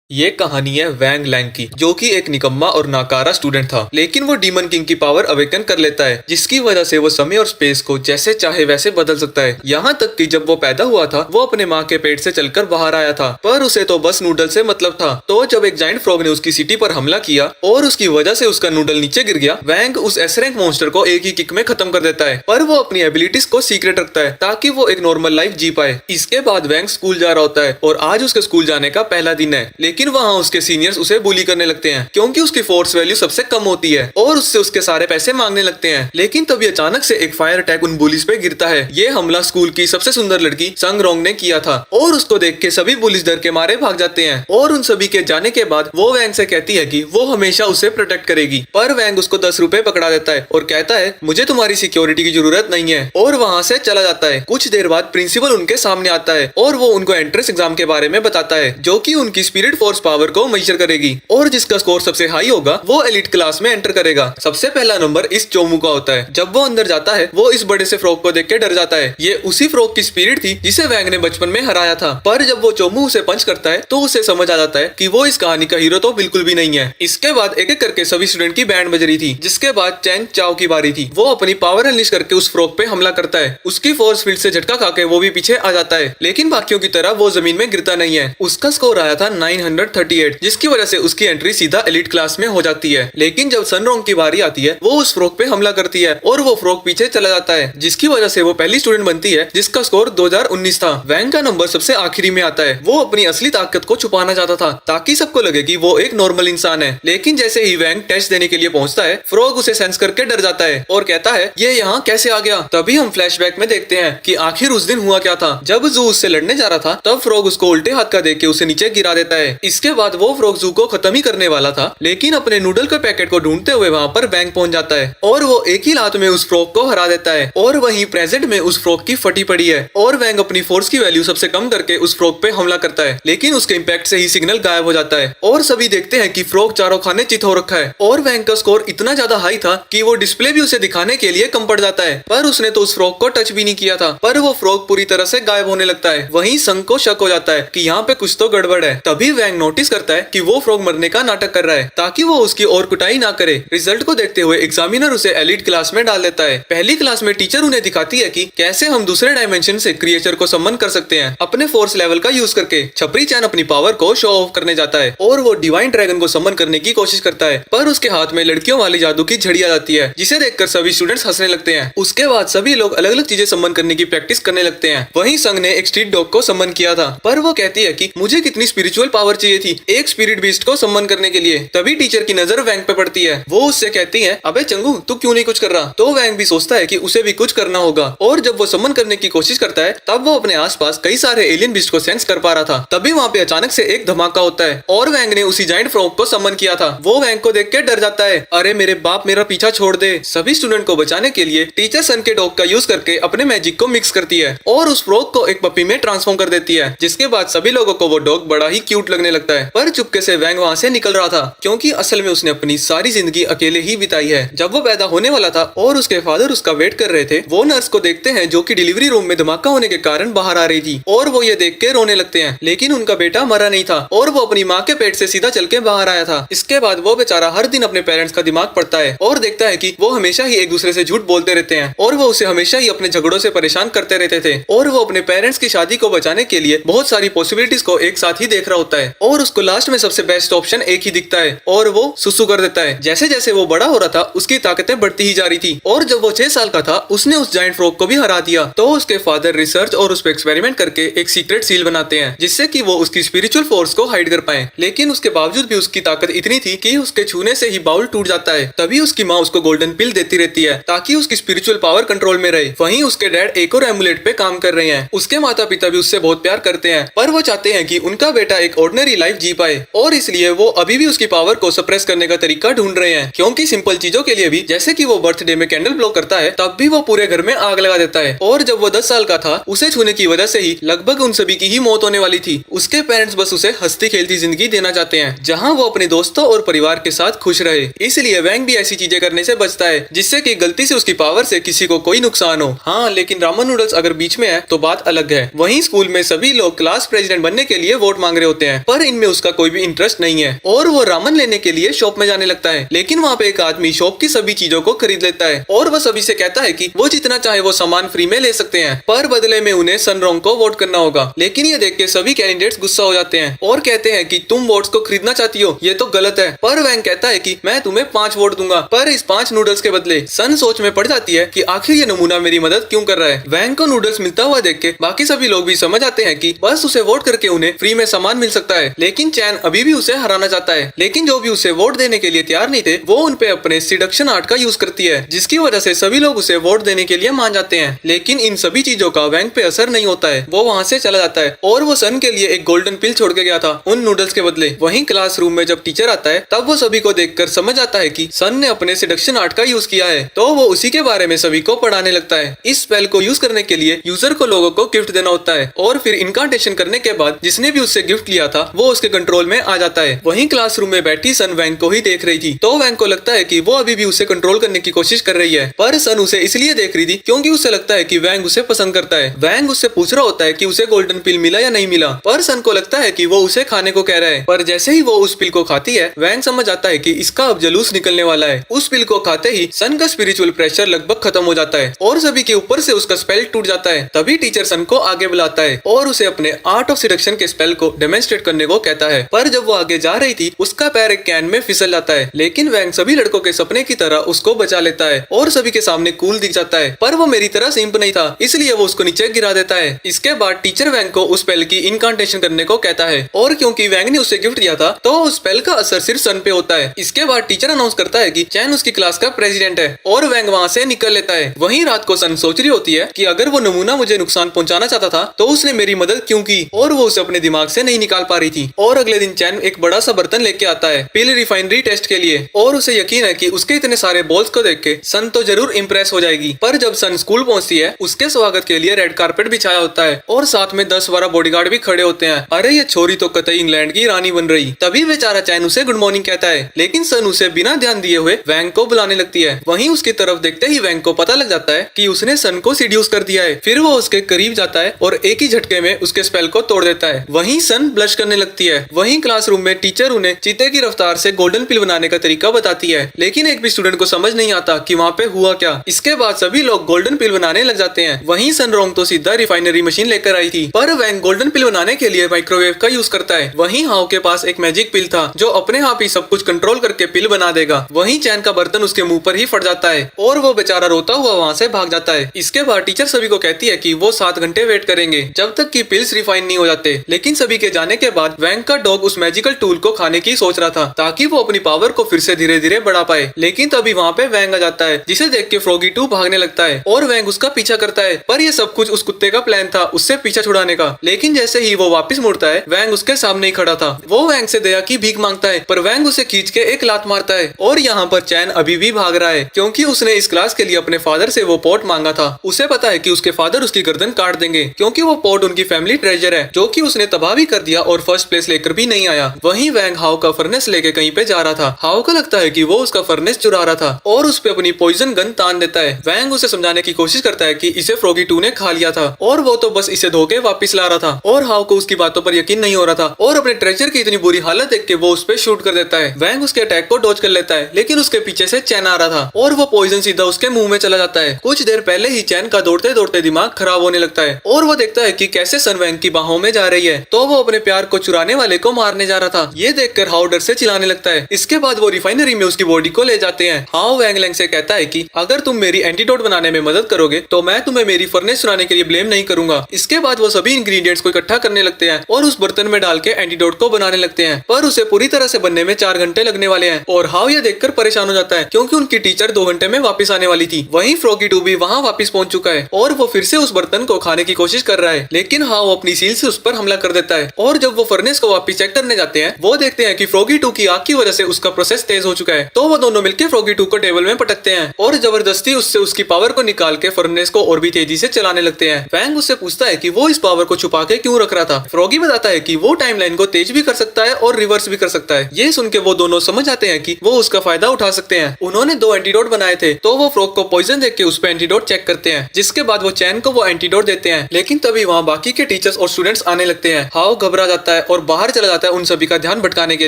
ये कहानी है वैंग लैंग की, जो कि एक निकम्मा और नाकारा स्टूडेंट था। लेकिन वो डीमन किंग की पावर अवेकन कर लेता है, जिसकी वजह से वो समय और स्पेस को जैसे चाहे वैसे बदल सकता है। यहाँ तक कि जब वो पैदा हुआ था, वो अपने माँ के पेट से चलकर बाहर आया था, पर उसे तो बस नूडल से मतलब था। तो जब एक जाइंट फ्रॉग ने उसकी सिटी पर हमला किया और उसकी वजह से उसका नूडल नीचे गिर गया, वैंग उस एस रैंक मॉन्स्टर को एक ही किक में खत्म कर देता है। पर वो अपनी एबिलिटीज को सीक्रेट रखता है ताकि वो एक नॉर्मल लाइफ जी पाए। इसके बाद वैंग स्कूल जा रहा होता है और आज उसके स्कूल जाने का पहला दिन है। लेकिन वहाँ उसके सीनियर्स उसे बुली करने लगते हैं क्योंकि उसकी फोर्स वैल्यू सबसे कम होती है और उससे उसके सारे पैसे मांगने लगते हैं। लेकिन तभी अचानक से एक फायर अटैक उन बुलिस पे गिरता है। ये हमला स्कूल की सबसे सुंदर लड़की संग रोंग ने किया था और उसको देख के सभी बुलिस डर के मारे भाग जाते हैं। और उन सभी के जाने के बाद वो वैंग से कहती है कि वो हमेशा उसे प्रोटेक्ट करेगी। पर वैंग उसको 10 रुपए पकड़ा देता है और कहता है मुझे तुम्हारी सिक्योरिटी की जरूरत नहीं है, और वहाँ से चला जाता है। कुछ देर बाद प्रिंसिपल उनके सामने आता है और वो उनको एंट्रेंस एग्जाम के बारे में बताता है, जो कि उनकी स्पिरिट फोर्स पावर को मेजर करेगी और जिसका स्कोर सबसे हाई होगा वो एलिट क्लास में एंटर करेगा। सबसे पहला नंबर इस चोमू का होता है। जब वो अंदर जाता है, वो इस बड़े से फ्रॉग को देख के डर जाता है। ये उसी फ्रॉग की स्पिरिट थी जिसे वैंग ने बचपन में हराया था। पर जब वो चोमू उसे पंच करता है तो उसे समझ आ जाता है कि वो इस कहानी का हीरो तो बिल्कुल भी नहीं है। इसके बाद एक एक करके सभी स्टूडेंट की बैंड बज रही थी, जिसके बाद चैन चाओ की बारी थी। वो अपनी पावर अनलिश करके उस फ्रॉग पे हमला करता है। उसकी फोर्स फील्ड से झटका खाके वो भी पीछे आ जाता है, लेकिन बाकियों की तरह वो जमीन में गिरता नहीं है। उसका स्कोर आया था 938, जिसकी वजह से उसकी एंट्री सीधा एलिट क्लास में हो जाती है। लेकिन जब सनरोंग की बारी आती है, वो उस फ्रॉग पे हमला करती है और वो फ्रॉग पीछे चला जाता है, जिसकी वजह से वो पहली स्टूडेंट बनती है जिसका स्कोर 2019 था। वैंग का नंबर सबसे आखिरी में आता है। वो अपनी असली ताकत को छुपाना चाहता था ताकि सबको लगे कि वो एक नॉर्मल इंसान है। लेकिन जैसे ही वैंग टेस्ट देने के लिए पहुंचता है, फ्रॉग उसे सेंस करके डर जाता है और कहता है ये यहाँ कैसे आ गया। तभी हम फ्लैशबैक में देखते हैं कि आखिर उस दिन हुआ क्या था। जब जू उससे लड़ने जा रहा था, तब फ्रॉग उसको उल्टे हाथ का देख के उसे नीचे गिरा देता है। इसके बाद वो फ्रॉग जू को खत्म ही करने वाला था, लेकिन अपने नूडल के पैकेट को ढूंढते हुए वहाँ पर वैंग पहुंच जाता है और वो एक ही लात में उस फ्रॉग को हरा देता है। और वहीं प्रेजेंट में उस फ्रॉग की फटी पड़ी है और वैंग अपनी फोर्स की वैल्यू सबसे कम करके उस फ्रॉग पे हमला करता है, लेकिन उसके इम्पैक्ट से ही सिग्नल गायब हो जाता है और सभी देखते हैं कि फ्रॉग चारों खाने चित हो रखा है। और वैंग का स्कोर इतना ज्यादा हाई था कि वो डिस्प्ले भी उसे दिखाने के लिए कम पड़ जाता है, पर उसने तो उस फ्रॉग को टच भी नहीं किया था। पर वो फ्रॉग पूरी तरह से गायब होने लगता है। वहीं संग को शक हो जाता है कि यहाँ पे कुछ तो गड़बड़ है। तभी वैंग नोटिस करता है कि वो फ्रॉग मरने का नाटक कर रहा है ताकि वो उसकी और कुटाई ना करे। रिजल्ट को देखते हुए एग्जामिनर उसे एलिट क्लास में डाल देता है। पहली क्लास में टीचर उन्हें दिखाती है कि कैसे हम दूसरे डायमेंशन से क्रिएचर को सम्मन कर सकते हैं अपने फोर्स लेवल का यूज करके। छपरी चैन अपनी पावर को शो ऑफ करने जाता है और वो डिवाइन ड्रैगन को सम्मन करने की कोशिश करता है, पर उसके हाथ में लड़कियों वाली जादू की झड़ी आ जाती है, जिसे देखकर सभी स्टूडेंट्स हंसने लगते हैं। उसके बाद सभी लोग अलग अलग चीजें सम्मन करने की प्रैक्टिस करने लगते हैं। वहीं संग ने एक स्ट्रीट डॉग को सम्मन किया था, पर वो कहती है कि मुझे कितनी स्पिरिचुअल पावर चाहिए थी एक स्पिरिट बीस्ट को सम्मन करने के लिए। तभी टीचर की नजर वैंग पे पड़ती है। वो उससे कहती है अबे चंगू, तू क्यों नहीं कुछ कर रहा। तो वैंग भी सोचता है कि उसे भी कुछ करना होगा, और जब वो सम्मन करने की कोशिश करता है, तब वो अपने आसपास कई सारे एलियन बीस्ट को सेंस कर पा रहा था। तभी वहाँ पे अचानक से एक धमाका होता है और वैंग ने उसी जाइंट फ्रॉग को सम्मन किया था। वो वैंग को देख के डर जाता है। अरे मेरे बाप, मेरा पीछा छोड़ दे। सभी स्टूडेंट को बचाने के लिए टीचर सन के डॉग का यूज करके अपने मैजिक को मिक्स करती है और उस फ्रॉग को एक पपी में ट्रांसफॉर्म कर देती है, जिसके बाद सभी लोगों को वो डॉग बड़ा ही क्यूट लगने लगता है। पर चुपके से वैंग वहाँ से निकल रहा था, क्योंकि असल में उसने अपनी सारी जिंदगी अकेले ही बिताई है। जब वो पैदा होने वाला था और उसके फादर उसका वेट कर रहे थे, वो नर्स को देखते हैं जो कि डिलीवरी रूम में धमाका होने के कारण बाहर आ रही थी, और वो ये देख के रोने लगते हैं। लेकिन उनका बेटा मरा नहीं था और वो अपनी माँ के पेट से सीधा चल के बाहर आया था। इसके बाद वो बेचारा हर दिन अपने पेरेंट्स का दिमाग पड़ता है और देखता है कि वो हमेशा ही एक दूसरे से झूठ बोलते रहते हैं और वो उसे हमेशा ही अपने झगड़ों से परेशान करते रहते थे। और वो अपने पेरेंट्स की शादी को बचाने के लिए बहुत सारी पॉसिबिलिटीज को एक साथ ही देख रहा होता है और उसको लास्ट में सबसे बेस्ट ऑप्शन एक ही दिखता है और वो सुसु कर देता है। जैसे जैसे वो बड़ा हो रहा था, उसकी ताकतें बढ़ती ही जा रही थी और जब वो 6 साल का था, उसने उस जाइंट फ्रॉग को भी हरा दिया। तो उसके फादर रिसर्च और उस पर एक्सपेरिमेंट करके एक सीक्रेट सील बनाते हैं, जिससे कि वो उसकी स्पिरिचुअल फोर्स को हाइड कर पाए। लेकिन उसके बावजूद भी उसकी ताकत इतनी थी कि उसके छूने से ही बाउल टूट जाता है। तभी उसकी माँ उसको गोल्डन पिल देती रहती है ताकि उसकी स्पिरिचुअल पावर कंट्रोल में रहे। वहीं उसके डैड एक और एमुलेट पे काम कर रहे हैं। उसके माता पिता भी उससे बहुत प्यार करते हैं, पर वो चाहते हैं कि उनका बेटा एक ऑर्डिनरी लाइफ जी पाए, और इसलिए वो अभी भी उसकी पावर को सप्रेस करने का तरीका ढूंढ रहे हैं। क्योंकि सिंपल चीजों के लिए भी, जैसे कि वो बर्थडे में कैंडल ब्लो करता है, तब भी वो पूरे घर में आग लगा देता है। और जब वो 10 साल का था, उसे छूने की वजह से ही लगभग उन सभी की ही मौत होने वाली थी। उसके पेरेंट्स बस उसे हंसती खेलती जिंदगी देना चाहते हैं, जहाँ वो अपने दोस्तों और परिवार के साथ खुश रहे। इसलिए वैंग भी ऐसी चीजें करने से बचता है जिससे कि गलती से उसकी पावर से किसी को कोई नुकसान हो। हाँ, लेकिन रामन नूडल्स अगर बीच में है तो बात अलग है। वहीं स्कूल में सभी लोग क्लास प्रेसिडेंट बनने के लिए वोट मांग रहे होते हैं, पर पर इनमें उसका कोई भी इंटरेस्ट नहीं है और वो रामन लेने के लिए शॉप में जाने लगता है। लेकिन वहाँ पे एक आदमी शॉप की सभी चीजों को खरीद लेता है और वह सभी से कहता है कि वो जितना चाहे वो सामान फ्री में ले सकते हैं, पर बदले में उन्हें सनरोंग को वोट करना होगा। लेकिन ये देख के सभी कैंडिडेट्स गुस्सा हो जाते हैं और कहते हैं कि तुम वोट्स को खरीदना चाहती हो, ये तो गलत है। पर वैंग कहता है कि मैं तुम्हें 5 वोट दूंगा, पर इस 5 नूडल्स के बदले। सन सोच में पड़ जाती है कि आखिर ये नमूना मेरी मदद क्यों कर रहा है। वैंग को नूडल्स मिलता हुआ देख के बाकी सभी लोग भी समझ आते हैं कि बस उसे वोट करके उन्हें फ्री में सामान मिल सकता है। लेकिन चैन अभी भी उसे हराना चाहता है, लेकिन जो भी उसे वोट देने के लिए तैयार नहीं थे वो उन पे अपने सिडक्शन आर्ट का यूज करती है, जिसकी वजह से सभी लोग उसे वोट देने के लिए मान जाते हैं। लेकिन इन सभी चीजों का वैंग पे असर नहीं होता है, वो वहाँ से चला जाता है और वो सन के लिए एक गोल्डन पिल छोड़ के गया था उन नूडल्स के बदले। वहीं क्लासरूम में जब टीचर आता है तब वो सभी को देखकर समझ आता है कि सन ने अपने सिडक्शन आर्ट का यूज किया है, तो वो उसी के बारे में सभी को पढ़ाने लगता है। इस स्पेल को यूज करने के लिए यूजर को लोगों को गिफ्ट देना होता है और फिर इनकांटेशन करने के बाद जिसने भी उससे गिफ्ट लिया था वो उसके कंट्रोल में आ जाता है। वहीं क्लासरूम में बैठी सन वैंग को ही देख रही थी, तो वैंग को लगता है कि वो अभी भी उसे कंट्रोल करने की कोशिश कर रही है, पर सन उसे इसलिए देख रही थी क्योंकि उसे लगता है कि वैंग उसे पसंद करता है। वैंग उससे पूछ रहा होता है कि उसे गोल्डन पिल मिला या नहीं मिला, पर सन को लगता है कि वो उसे खाने को कह रहा है। पर जैसे ही वो उस पिल को खाती है वैंग समझ आता है कि इसका अब जलूस निकलने वाला है। उस पिल को खाते ही सन का स्पिरिचुअल प्रेशर लगभग खत्म हो जाता है और सभी के ऊपर से उसका स्पेल टूट जाता है। तभी टीचर सन को आगे बुलाता है और उसे अपने आर्ट ऑफ सिडक्शन के स्पेल को डेमोन्स्ट्रेट करने को कहता है। पर जब वो आगे जा रही थी उसका पैर एक कैन में फिसल जाता है, लेकिन वैंग सभी लड़कों के सपने की तरह उसको बचा लेता है और सभी के सामने कूल दिख जाता है। पर वो मेरी तरह सिंप नहीं था, इसलिए वो उसको नीचे गिरा देता है। इसके बाद टीचर वैंग को उस स्पेल की इनकांटेशन करने को कहता है और क्योंकि वैंग ने उसे गिफ्ट दिया था तो उस स्पेल का असर सिर्फ सन पे होता है। इसके बाद टीचर अनाउंस करता है कि चैन उसकी क्लास का प्रेसिडेंट है और वैंग वहाँ से निकल लेता है। वहीं रात को सन सोच रही होती है कि अगर वो नमूना मुझे नुकसान पहुंचाना चाहता था तो उसने मेरी मदद क्यों की, और वो उसे अपने दिमाग से नहीं निकाल पा रही थी। और अगले दिन चैन एक बड़ा सा बर्तन लेके आता है पिल रिफाइनरी टेस्ट के लिए और उसे यकीन है कि उसके इतने सारे बॉल्स को देख के सन तो जरूर इम्प्रेस हो जाएगी। पर जब सन स्कूल पहुंचती है उसके स्वागत के लिए रेड कारपेट बिछाया होता है और साथ में 10-12 बॉडीगार्ड भी खड़े होते हैं। अरे ये छोरी तो कतई इंग्लैंड की रानी बन रही। तभी बेचारा चैन उसे गुड मॉर्निंग कहता है, लेकिन सन उसे बिना ध्यान दिए हुए वैंग को बुलाने लगती है। वहीं उसकी तरफ देखते ही वैंग को पता लग जाता है कि उसने सन को सीड्यूस कर दिया है। फिर वो उसके करीब जाता है और एक ही झटके में उसके स्पेल को तोड़ देता है। वहीं सन ब्लश करने लगती है। वहीं क्लासरूम में टीचर उन्हें चीते की रफ्तार से गोल्डन पिल बनाने का तरीका बताती है, लेकिन एक भी स्टूडेंट को समझ नहीं आता कि वहाँ पे हुआ क्या। इसके बाद सभी लोग गोल्डन पिल बनाने लग जाते हैं। वहीं सनरोंग तो सीधा रिफाइनरी मशीन लेकर आई थी, पर वैंग गोल्डन पिल बनाने के लिए माइक्रोवेव का यूज करता है। वहीं हाउ के पास एक मैजिक पिल था जो अपने आप ही सब कुछ कंट्रोल करके पिल बना देगा। वहीं चैन का बर्तन उसके मुंह पर ही फट जाता है और वो बेचारा रोता हुआ वहाँ से भाग जाता है। इसके बाद टीचर सभी को कहती है कि वो 7 घंटे वेट करेंगे जब तक कि पिल्स रिफाइन नहीं हो जाते। लेकिन सभी के जाने के बाद वैंग का डॉग उस मैजिकल टूल को खाने की सोच रहा था ताकि वो अपनी पावर को फिर से धीरे धीरे बढ़ा पाए। लेकिन तभी वहाँ पे वैंग आ जाता है जिसे देख के फ्रॉगी 2 भागने लगता है और वैंग उसका पीछा करता है। पर ये सब कुछ उस कुत्ते का प्लान था उससे पीछा छुड़ाने का। लेकिन जैसे ही वो वापस मुड़ता है वैंग उसके सामने ही खड़ा था। वो वैंग से दया की भीख मांगता है पर वैंग उसे खींच के एक लात मारता है। और यहाँ पर चैन अभी भी भाग रहा है क्योंकि उसने इस क्लास के लिए अपने फादर से वो पॉट मांगा था। उसे पता है कि उसके फादर उसकी गर्दन काट देंगे क्योंकि वो पॉट उनकी फैमिली ट्रेजर है जो कि उसने तबाह भी कर दिया और फर्स्ट प्लेस लेकर भी नहीं आया। वहीं वैंग हाउ का फर्नेस लेके कहीं पे जा रहा था। हाउ को लगता है कि वो उसका फर्नेस चुरा रहा था और उस पे अपनी पॉइजन गन तान देता है। वैंग उसे समझाने की कोशिश करता है कि इसे फ्रॉगी 2 ने खा लिया था और वो तो बस इसे धोके वापस ला रहा था। और हाउ को उसकी बातों पर यकीन नहीं हो रहा था और अपने ट्रेजर की इतनी बुरी हालत देख के वो उस पे शूट कर देता है। वैंग उसके अटैक को डॉज कर लेता है लेकिन उसके पीछे से चैन आ रहा था और वो पॉइजन सीधा उसके मुंह में चला जाता है। कुछ देर पहले ही चैन का दौड़ते दौड़ते दिमाग खराब होने लगता है और वो देखता है कि कैसे सन वैंग की बाहों में जा रही है, तो वो अपने प्यार को चुराने वाले को मारने जा रहा था। ये देखकर हाउ डर से चिल्लाने लगता है। इसके बाद वो रिफाइनरी में उसकी बॉडी को ले जाते हैं। हाउ वैंग लैंग से कहता है कि अगर तुम मेरी एंटीडोट बनाने में मदद करोगे तो मैं तुम्हें मेरी फर्नेस चुराने के लिए ब्लेम नहीं करूंगा। इसके बाद वो सभी इंग्रेडिएंट्स को इकट्ठा करने लगते हैं और उस बर्तन में डाल के एंटीडोट को बनाने लगते हैं, पर उसे पूरी तरह से बनने में 4 घंटे लगने वाले हैं। और हाउ ये देखकर परेशान हो जाता है क्योंकि उनकी टीचर 2 घंटे में वापस आने वाली थी। वहीं फ्रॉगी 2 भी वहाँ वापस पहुंच चुका है और वो फिर से उस बर्तन को खाने की कोशिश कर रहा है, लेकिन हाउ अपनी सील से उस पर हमला कर देता है। और जब वो फर्नेस को वापस चेक करने जाते हैं वो देखते हैं कि फ्रॉगी 2 की आग की वजह से उसका प्रोसेस तेज हो चुका है। तो वो दोनों मिलकर फ्रॉगी 2 को टेबल में पटकते हैं और जबरदस्ती उससे उसकी पावर को निकाल के फर्नेस को और भी तेजी से चलाने लगते हैं। वैंग उससे पूछता है कि वो इस पावर को छुपा के क्यों रख रहा था। फ्रॉगी बताता है कि वो टाइमलाइन को तेज भी कर सकता है और रिवर्स भी कर सकता है। ये सुन के वो दोनों समझ आते हैं कि वो उसका फायदा उठा सकते हैं। उन्होंने 2 एंटीडोट बनाए थे तो वो फ्रॉग को पॉइजन देख के उस पे एंटीडोट चेक करते हैं, जिसके बाद वो चैन को वो एंटीडोट देते हैं। लेकिन तभी वहाँ बाकी के टीचर्स और स्टूडेंट्स आने लगते हैं। हाउ घबरा जाता है और बाहर चला जाता है उन सभी का ध्यान भटकाने के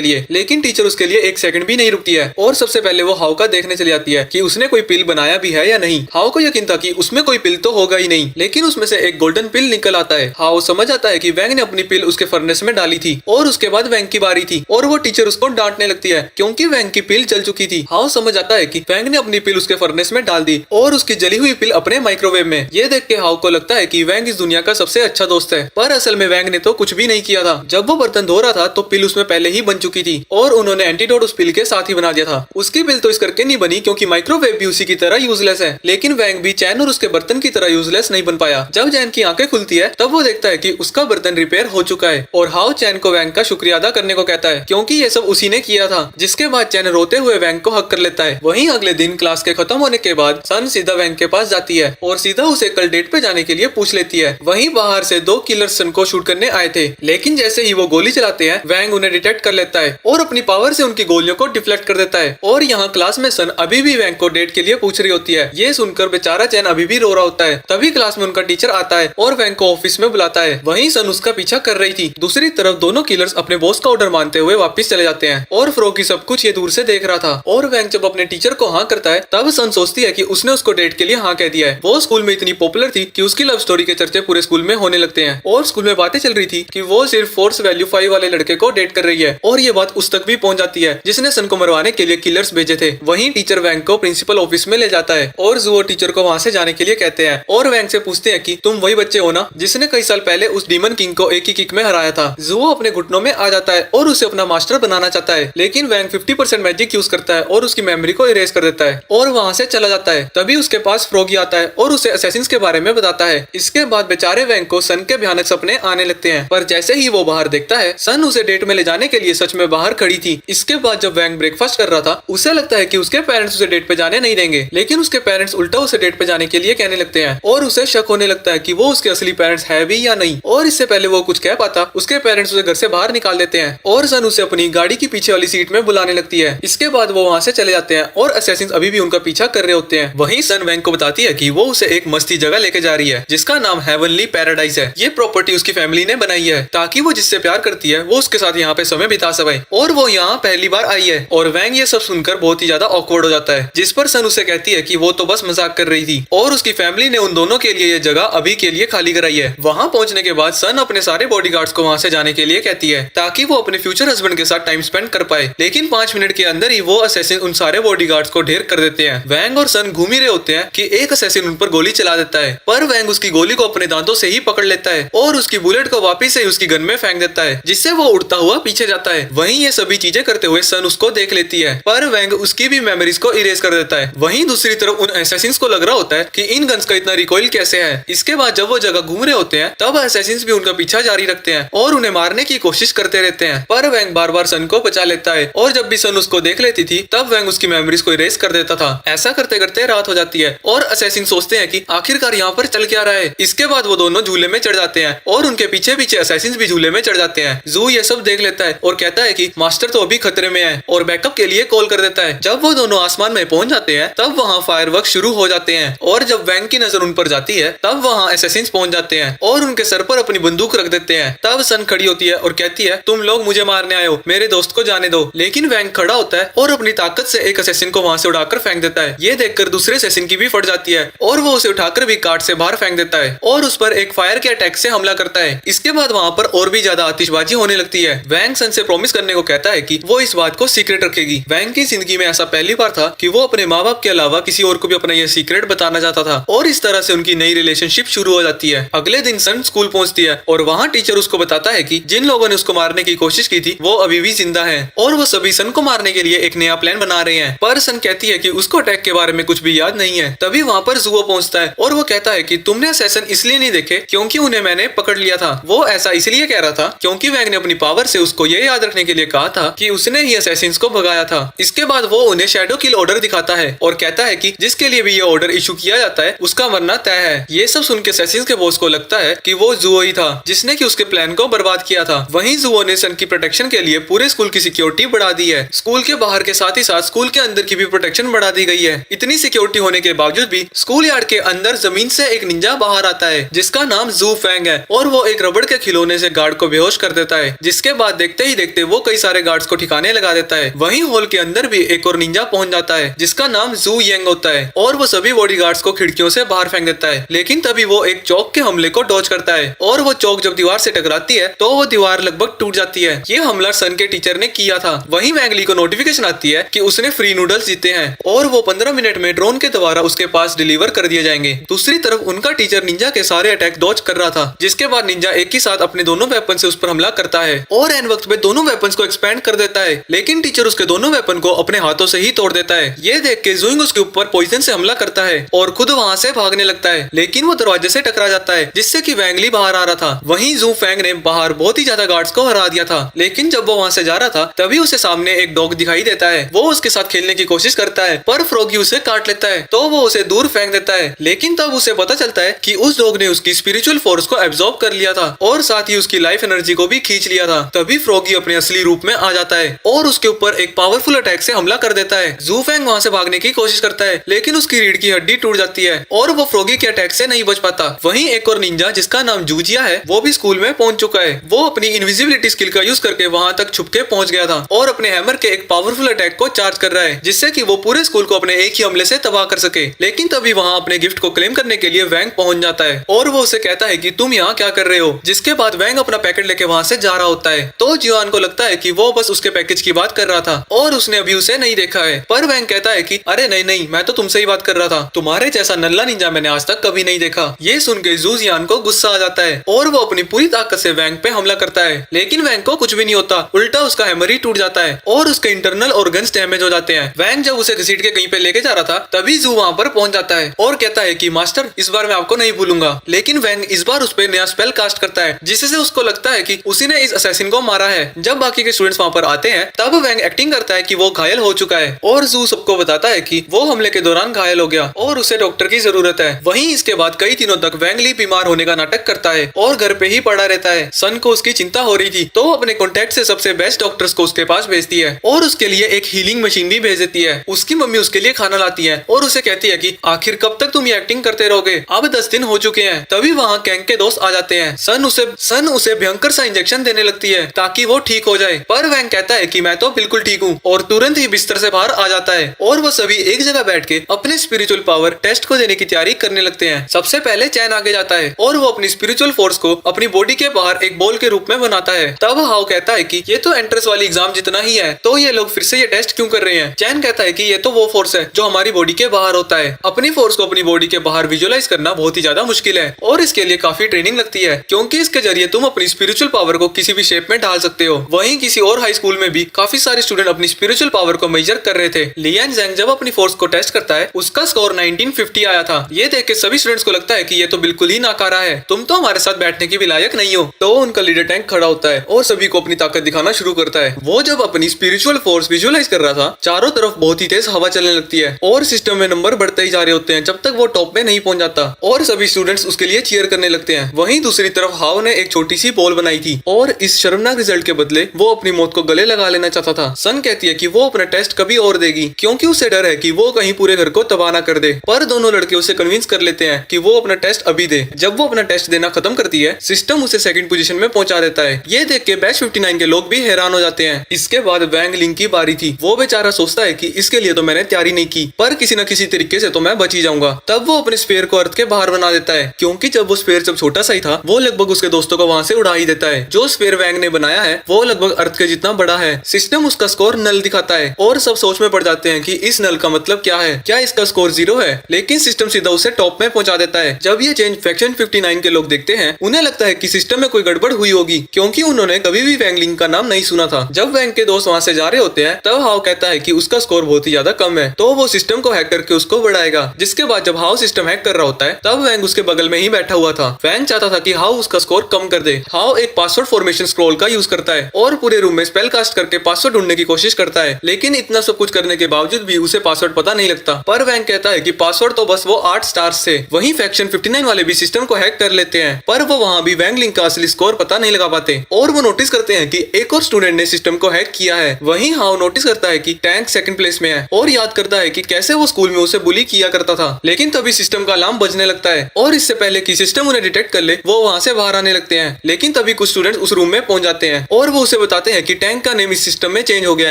लिए। लेकिन टीचर उसके लिए एक सेकंड भी नहीं रुकती है और सबसे पहले वो हाउ का देखने चली जाती है कि उसने कोई पिल बनाया भी है या नहीं। हाउ को यकीन था कि उसमें कोई पिल तो होगा ही नहीं, लेकिन उसमें से एक गोल्डन पिल निकल आता है। हाउ समझ आता है कि वैंग ने अपनी पिल उसके फर्नेस में डाली थी और उसके बाद वैंग की बारी थी और वो टीचर उसको डांटने लगती है क्योंकि वैंग की पिल जल चुकी थी। हाउ समझ आता है कि वैंग ने अपनी पिल उसके फर्नेस में डाल दी और उसकी जली हुई पिल अपने माइक्रोवेव में। ये देख के हाउ को लगता है कि वैंग इस दुनिया का सबसे अच्छा दोस्त है, पर असल में वैंग ने तो कुछ भी नहीं किया था। जब वो बर्तन धो रहा था तो पिल उसमें पहले ही बन चुकी थी और उन्होंने एंटीडोट उस पिल के साथ ही बना दिया था। उसकी पिल तो इस करके नहीं बनी क्योंकि माइक्रोवेव भी उसी की तरह यूजलेस है, लेकिन वैंग भी चैन और उसके बर्तन की तरह यूजलेस नहीं बन पाया। जब चैन की आंखें खुलती है तब वो देखता है कि उसका बर्तन रिपेयर हो चुका है और हाउ चैन को वैंग का शुक्रिया अदा करने को कहता है क्योंकि ये सब उसी ने किया था। जिसके बाद चैन रोते हुए वैंग को हक कर लेता है। वहीं अगले दिन क्लास के खत्म होने के बाद सन सीधा वैंग के पास जाती है और सीधा उसे कल डेट पे जाने के लिए पूछ लेती है। वहीं बाहर से 2 किलर्स सन को शूट करने आए थे, लेकिन जैसे ही वो गोली चलाते हैं वैंग उन्हें डिटेक्ट कर लेता है और अपनी पावर से उनकी गोलियों को डिफ्लेक्ट कर देता है। और यहाँ क्लास में सन अभी भी वैंग को डेट के लिए पूछ रही होती है। ये सुनकर बेचारा चैन अभी भी रो रहा होता है। तभी क्लास में उनका टीचर आता है और वैंग को ऑफिस में बुलाता है। वहीं सन उसका पीछा कर रही थी। दूसरी तरफ दोनों किलर्स अपने बॉस का ऑर्डर मानते हुए वापस चले जाते हैं और फ्रोगी सब कुछ ये दूर से देख रहा था। और वैंग जब अपने टीचर को हाँ करता है तब सन सोचती है कि उसने उसको डेट के लिए हाँ कह दिया है। वो स्कूल में इतनी पॉपुलर थी कि उसकी लव स्टोरी के चर्चे पूरे स्कूल में होने लगते हैं और स्कूल में बातें चल रही थी कि वो सिर्फ फोर्स वैल्यू 5 वाले लड़के को डेट कर रही है और ये बात उस तक भी पहुंच जाती है जिसने सन को मरवाने के लिए किलर्स भेजे थे। वहीं टीचर वैंग को प्रिंसिपल ऑफिस में ले जाता है और जुओ टीचर को वहां से जाने के लिए कहते हैं और वैंग से पूछते हैं कि तुम वही बच्चे हो ना जिसने कई साल पहले उस डीमन किंग को एक ही किक में हराया था। जुओ अपने घुटनों में आ जाता है और उसे अपना मास्टर बनाना चाहता है, लेकिन वैंग 50% मैजिक यूज करता है और उसकी मेमोरी को इरेज कर देता है और वहां से चला जाता है। तभी उसके पास फ्रोगी आता है और उसे असैसिन्स के बारे में बताता है। इसके बाद बेचारे वैंग को सन के भयानक सपने आने लगते हैं, पर जैसे ही वो बाहर देखता है सन उसे डेट में ले जाने के लिए सच में बाहर खड़ी थी। इसके बाद जब वैंग ब्रेकफास्ट कर रहा था उसे लगता है कि उसके पेरेंट्स उसे डेट पे जाने नहीं देंगे, लेकिन उसके पेरेंट्स उल्टा उसे डेट पे जाने के लिए कहने लगते हैं और उसे शक होने लगता है कि वो उसके असली पेरेंट्स है भी या नहीं। और इससे पहले वो कुछ कह पाता उसके पेरेंट्स उसे घर से बाहर निकाल देते हैं और सन उसे अपनी गाड़ी की पीछे वाली सीट में बुलाने लगती है। इसके बाद वो वहां से चले जाते हैं और असैसिन्स अभी भी उनका पीछा कर रहे होते हैं। वहीं सन वैंग को बताती है कि वो उसे एक मस्ती जगह लेके जा रही है जिसका नाम हेवनली पैराडाइज है। ये प्रॉपर्टी उसकी फैमिली ने बनाई है ताकि वो जिससे प्यार करती है वो उसके साथ यहाँ पे समय बिता सके और वो यहाँ पहली बार आई है। और वैंग ये सब सुनकर बहुत ही ज्यादा ऑकवर्ड हो जाता है, जिस पर सन उसे कहती है कि वो तो बस मजाक कर रही थी और उसकी फैमिली ने उन दोनों के लिए ये जगह अभी के लिए खाली कराई है। वहाँ पहुंचने के बाद सन अपने सारे बॉडीगार्ड्स को वहाँ से जाने के लिए कहती है ताकि वो अपने फ्यूचर हस्बैंड के साथ टाइम स्पेंड कर पाए, लेकिन 5 मिनट के अंदर ही वो असैसिन उन सारे बॉडीगार्ड्स को ढेर कर देते हैं। वैंग और सन घूम ही रहे होते हैं कि एक असैसिन उन पर गोली चला देता है, पर वैंग उसकी गोली को अपने दांतों से ही पकड़ लेता है और उसकी बुलेट को वापिस से उसकी गन में फेंक देता है, जिससे वो उड़ता हुआ पीछे जाता है। वहीं ये सभी चीजें करते हुए सन उसको देख लेती है, पर वैंग उसकी भी मेमोरीज को इरेज कर देता है। वहीं दूसरी तरफ उन असैसिन्स को लग रहा होता है कि इन गन्स का इतना रिकॉइल कैसे है। इसके बाद जब वो जगह घूम रहे होते हैं तब असैसिन्स भी उनका पीछा जारी रखते हैं और उन्हें मारने की कोशिश करते रहते हैं, पर वैंग बार बार सन को बचा लेता है और जब भी सन उसको देख लेती थी तब वैंग उसकी मेमोरीज को इरेज कर देता था। ऐसा करते करते रात हो जाती है और असैसिन सोचते हैं कि आखिरकार यहाँ पर चल क्या रहा है। इसके बाद वो दोनों झूले में चढ़ जाते हैं और उनके पीछे पीछे असैसिन्स भी झूले में चढ़ जाते हैं। जू ये सब देख लेता है और कहता है कि मास्टर तो अभी खतरे में है और बैकअप के लिए कॉल कर देता है। जब वो दोनों आसमान में पहुंच जाते हैं तब वहाँ फायरवर्क शुरू हो जाते हैं और जब वैंग की नजर उन पर जाती है तब वहाँ असैसिन्स पहुंच जाते हैं और उनके सर पर अपनी बंदूक रख देते हैं। तब सन खड़ी होती है और कहती है तुम लोग मुझे मारने आए हो, मेरे दोस्त को जाने दो। लेकिन वैंग खड़ा होता है और अपनी ताकत से एक असैसिन को वहाँ से उड़ाकर फेंक देता है। ये देखकर दूसरे असैसिन की भी फट जाती है और वो उसे उठाकर भी कार्ड से बाहर फेंक देता है और उस पर एक फायर के अटैक से हमला करता है। इसके बाद वहाँ पर और भी ज्यादा आतिशबाजी होने लगती है। वैंग सन से प्रॉमिस करने को कहता है कि वो इस बात को सीक्रेट रखेगी। वैंग की जिंदगी में ऐसा पहली बार था कि वो अपने माँ बाप के अलावा किसी और को भी अपना ये सीक्रेट बताना चाहता था और इस तरह से उनकी नई रिलेशनशिप शुरू हो जाती है। अगले दिन सन स्कूल पहुंचती है और वहाँ टीचर उसको बताता है कि जिन लोगों ने उसको मारने की कोशिश की थी वो अभी भी जिंदा है और वो सभी सन को मारने के लिए एक नया प्लान बना रहे हैं। पर सन कहती है कि उसको अटैक के बारे में कुछ भी याद नहीं है। तभी वहाँ पर जुओ पहुंचता है और वो कहता है कि तुमने सेशन इसलिए नहीं देखे क्योंकि उन्हें मैंने पकड़ लिया था। वो ऐसा इसलिए कह रहा था क्योंकि वैंग ने अपनी पावर से उसको ये याद रखने के लिए कहा था कि उसने ही असैसिन्स को भगाया था। इसके बाद वो उन्हें शैडो किल ऑर्डर दिखाता है और कहता है कि जिसके लिए भी ये ऑर्डर इशू किया जाता है उसका मरना तय है। ये सब सुन के असैसिन्स के बॉस को लगता है कि वो जुओ ही था जिसने कि उसके प्लान को बर्बाद किया था। वहीं जुओ ने सन की प्रोटेक्शन के लिए पूरे स्कूल की सिक्योरिटी बढ़ा दी है। स्कूल के बाहर के साथ ही साथ स्कूल के अंदर की भी प्रोटेक्शन बढ़ा दी गई है। इतनी सिक्योरिटी होने के बावजूद भी स्कूल यार्ड के अंदर जमीन से एक निंजा बाहर आता है जिसका नाम जू फैंग है और वो एक रबड़ के खिलौने से गार्ड को बेहोश बेहोश कर देता है, जिसके बाद देखते ही देखते वो कई सारे गार्ड्स को ठिकाने लगा देता है। वहीं हॉल के अंदर भी एक और निंजा पहुंच जाता है जिसका नाम जू यंग होता है और वो सभी बॉडीगार्ड्स को खिड़कियों से बाहर फेंक देता है। लेकिन तभी वो एक चौक के हमले को डॉज करता है और वो चौक जब दीवार से टकराती है तो वो दीवार लगभग टूट जाती है। ये हमला सन के टीचर ने किया था। वहीं वैंग ली को नोटिफिकेशन आती है कि उसने फ्री नूडल्स जीते हैं और वो 15 मिनट में ड्रोन के द्वारा उसके पास डिलीवर कर दिए जाएंगे। दूसरी तरफ उनका टीचर निंजा के सारे अटैक डॉज कर रहा था, जिसके बाद निंजा एक ही साथ अपने दोनों वेपन से उस पर हमला करता है और एन वक्त में दोनों वेपन्स को एक्सपेंड कर देता है। लेकिन टीचर उसके दोनों वेपन को अपने हाथों से ही तोड़ देता है। ये देख के जूइंग उसके ऊपर पॉइजन से हमला करता है और खुद वहाँ से भागने लगता है, लेकिन वो दरवाजे से टकरा जाता है जिससे कि वैंग ली बाहर आ रहा था। वहीं जू फैंग ने बाहर बहुत ही ज्यादा गार्ड्स को हरा दिया था, लेकिन जब वो वहाँ से जा रहा था तभी उसे सामने एक डॉग दिखाई देता है। वो उसके साथ खेलने की कोशिश करता है पर फ्रॉगी उसे काट लेता है तो वो उसे दूर फेंक देता है। लेकिन तब उसे पता चलता है कि उस डॉग ने उसकी स्पिरिचुअल फोर्स को एब्जॉर्ब कर लिया था और साथ ही उसकी लाइफ एनर्जी को भी खींच लिया था। तभी फ्रॉगी अपने असली रूप में आ जाता है और उसके ऊपर एक पावरफुल अटैक से हमला कर देता है। जू फैंग वहाँ से भागने की कोशिश करता है लेकिन उसकी रीढ़ की हड्डी टूट जाती है और वो फ्रॉगी के अटैक से नहीं बच पाता। वहीं एक और निंजा जिसका नाम जूजिया है वो भी स्कूल में पहुंच चुका है। वो अपनी इनविजिबिलिटी स्किल का यूज करके वहां तक छुप के पहुंच गया था और अपने हैमर के एक पावरफुल अटैक को चार्ज कर रहा है जिससे कि वो पूरे स्कूल को अपने एक ही हमले से तबाह कर सके। लेकिन तभी वहां अपने गिफ्ट को क्लेम करने के लिए वैंग पहुंच जाता है और वो उसे कहता है कि तुम यहाँ क्या कर रहे हो। जिसके बाद वैंग अपना पैकेट लेके वहां से जा रहा होता है तो जियोन को लगता है कि वो बस उसके पैकेज की बात कर रहा था और उसने अभी उसे नहीं देखा है। पर वैंग कहता है कि अरे नहीं नहीं, मैं तो तुमसे ही बात कर रहा था, तुम्हारे जैसा नल्ला निंजा मैंने आज तक कभी नहीं देखा। ये सुन के जू जियान को गुस्सा आ जाता है और वो अपनी पूरी ताकत से वैंग पे हमला करता है, लेकिन वैंग को कुछ भी नहीं होता, उल्टा उसका हैमर ही टूट जाता है और उसके इंटरनल ऑर्गन्स डैमेज हो जाते हैं। वैंग जब उसे घसीट के कहीं पे लेके जा रहा था तभी जू वहाँ पर पहुंच जाता है और कहता है कि मास्टर इस बार मैं आपको नहीं भूलूंगा। लेकिन वैंग इस बार उस पर नया स्पेल कास्ट करता है जिससे उसको लगता है कि उसी ने इस असैसिन को मारा है। जब बाकी के स्टूडेंट्स वहाँ पर आते हैं तब वैंग एक्टिंग करता है कि वो घायल हो चुका है और जू सबको बताता है कि वो हमले के दौरान घायल हो गया और उसे डॉक्टर की जरूरत है। वहीं इसके बाद कई दिनों तक वैंग ली बीमार होने का नाटक करता है और घर पे ही पड़ा रहता है। सन को उसकी चिंता हो रही थी तो वो अपने कॉन्टेक्ट से सबसे बेस्ट डॉक्टर्स को उसके पास भेजती है और उसके लिए एक हीलिंग मशीन भी भेज देती है। उसकी मम्मी उसके लिए खाना लाती है और उसे कहती है कि आखिर कब तक तुम ये एक्टिंग करते रहोगे, अब 10 दिन हो चुके हैं। तभी वहाँ कैंग के दोस्त आ जाते हैं। सन उसे भयंकर सा इंजेक्शन देने लगती है ताकि वो ठीक हो जाए, पर वैंग कहता है कि मैं तो बिल्कुल ठीक हूँ और तुरंत ही बिस्तर से बाहर आ जाता है और वो सभी एक जगह बैठ के अपने स्पिरिचुअल पावर टेस्ट को देने की तैयारी करने लगते हैं। सबसे पहले चैन आगे जाता है और वो अपनी स्पिरिचुअल फोर्स को अपनी बॉडी के बाहर एक बॉल के रूप में बनाता है। तब हाउ कहता है कि ये तो एंट्रेंस वाली एग्जाम जितना ही है, तो ये लोग फिर से ये टेस्ट क्यों कर रहे हैं। चैन कहता है कि ये तो वो फोर्स है जो हमारी बॉडी के बाहर होता है। अपनी फोर्स को अपनी बॉडी के बाहर विजुअलाइज करना बहुत ही ज्यादा मुश्किल है और इसके लिए काफी ट्रेनिंग लगती है, क्योंकि इसके जरिए तुम अपनी स्पिरिचुअल पावर को किसी भी शेप में ढाल सकते हो। वहीं किसी और हाई स्कूल में भी काफी सारे स्टूडेंट अपनी स्पिरिचुअल पावर को मेजर कर रहे थे। लियान ज़ेंग जब अपनी फोर्स को टेस्ट करता है उसका स्कोर 1950 आया था। ये देख के सभी स्टूडेंट्स को लगता है कि ये तो बिल्कुल ही नाकारा है, तुम तो हमारे साथ बैठने की भी लायक नहीं हो। तो उनका लीडर टैंक खड़ा होता है और सभी को अपनी ताकत दिखाना शुरू करता है। वो जब अपनी स्पिरिचुअल फोर्स विजुअलाइज कर रहा था चारों तरफ बहुत ही तेज हवा चलने लगती है और सिस्टम में नंबर बढ़ते ही जा रहे होते हैं जब तक वो टॉप में नहीं पहुंच जाता और सभी स्टूडेंट्स उसके लिए चीयर करने लगते हैं। वहीं दूसरी तरफ हाव ने एक छोटी सी बॉल बनाई थी और इस शर्मनाक रिजल्ट के बदले वो अपनी मौत को गले लगा लेना चाहता था। सन कहती है कि वो अपना टेस्ट कभी और देगी क्योंकि उसे डर है कि वो कहीं पूरे घर को तबाह ना कर दे, पर दोनों लड़के उसे कन्विंस कर लेते हैं कि वो अपना टेस्ट अभी दे। जब वो अपना टेस्ट देना खत्म करती है सिस्टम उसे सेकंड पोजीशन में पहुंचा देता है। ये देख के बैच 59 के लोग भी हैरान हो जाते हैं। इसके बाद वैंग लिंग की बारी थी। वो बेचारा सोचता है कि इसके लिए तो मैंने तैयारी नहीं की, पर किसी न किसी तरीके से तो मैं बच ही जाऊंगा। तब वो अपने स्फीयर को अर्थ के बाहर बना देता है, क्योंकि जब वो स्फीयर जब छोटा सा ही था वो लगभग उसके दोस्तों को वहां से उड़ा ही देता है। जो स्फीयर वैंग ने बनाया है वो लगभग अर्थ के जितना बड़ा है। सिस्टम उसका स्कोर नल दिखाता है और सब सोच में पड़ जाते हैं कि इस नल का मतलब क्या है, क्या इसका स्कोर 0 है। लेकिन सिस्टम सीधा उसे टॉप में पहुंचा देता है। जब ये चेंज फैक्शन 59 के लोग देखते हैं उन्हें लगता है कि सिस्टम में कोई गड़बड़ हुई होगी, क्योंकि उन्होंने कभी भी वैंग लिंग का नाम नहीं सुना था। जब वैंग के दोस्त वहां से जा रहे होते हैं तब हाउ कहता है कि उसका स्कोर बहुत ही ज्यादा कम है, तो वो सिस्टम को हैक करके उसको बढ़ाएगा। जिसके बाद जब हाउ सिस्टम हैक कर रहा होता है तब वैंग उसके बगल में ही बैठा हुआ था। वैंग चाहता था कि हाउ उसका स्कोर कम कर दे। हाउ एक पासवर्ड फॉर्मेशन स्क्रॉल का यूज करता है और पूरे रूम में स्पेल कास्ट करके पासवर्ड ढूंढने की कोशिश करता है, लेकिन इतना सब कुछ करने के बावजूद भी उसे पासवर्ड पता नहीं लगता। पर वैंग कहता है कि पासवर्ड तो बस वो 8 स्टार्स थे। वहीं फैक्शन 59 वाले भी सिस्टम को हैक कर लेते हैं, पर वो वहां भी वैंग लिंग का असली स्कोर पता नहीं लगा पाते और वो नोटिस करते हैं कि एक और स्टूडेंट ने सिस्टम को हैक किया है। वहीं हाउ नोटिस करता है कि टैंक सेकंड प्लेस में है और याद करता है कि कैसे वो स्कूल में उसे बुली किया करता था। लेकिन तभी सिस्टम का अलार्म बजने लगता है और इससे पहले कि सिस्टम उन्हें डिटेक्ट कर ले वो वहां से बाहर आने लगते हैं। लेकिन तभी तभी कुछ स्टूडेंट्स उस रूम में पहुंच जाते हैं और वो उसे बताते हैं कि टैंक का नेम इस सिस्टम में चेंज हो गया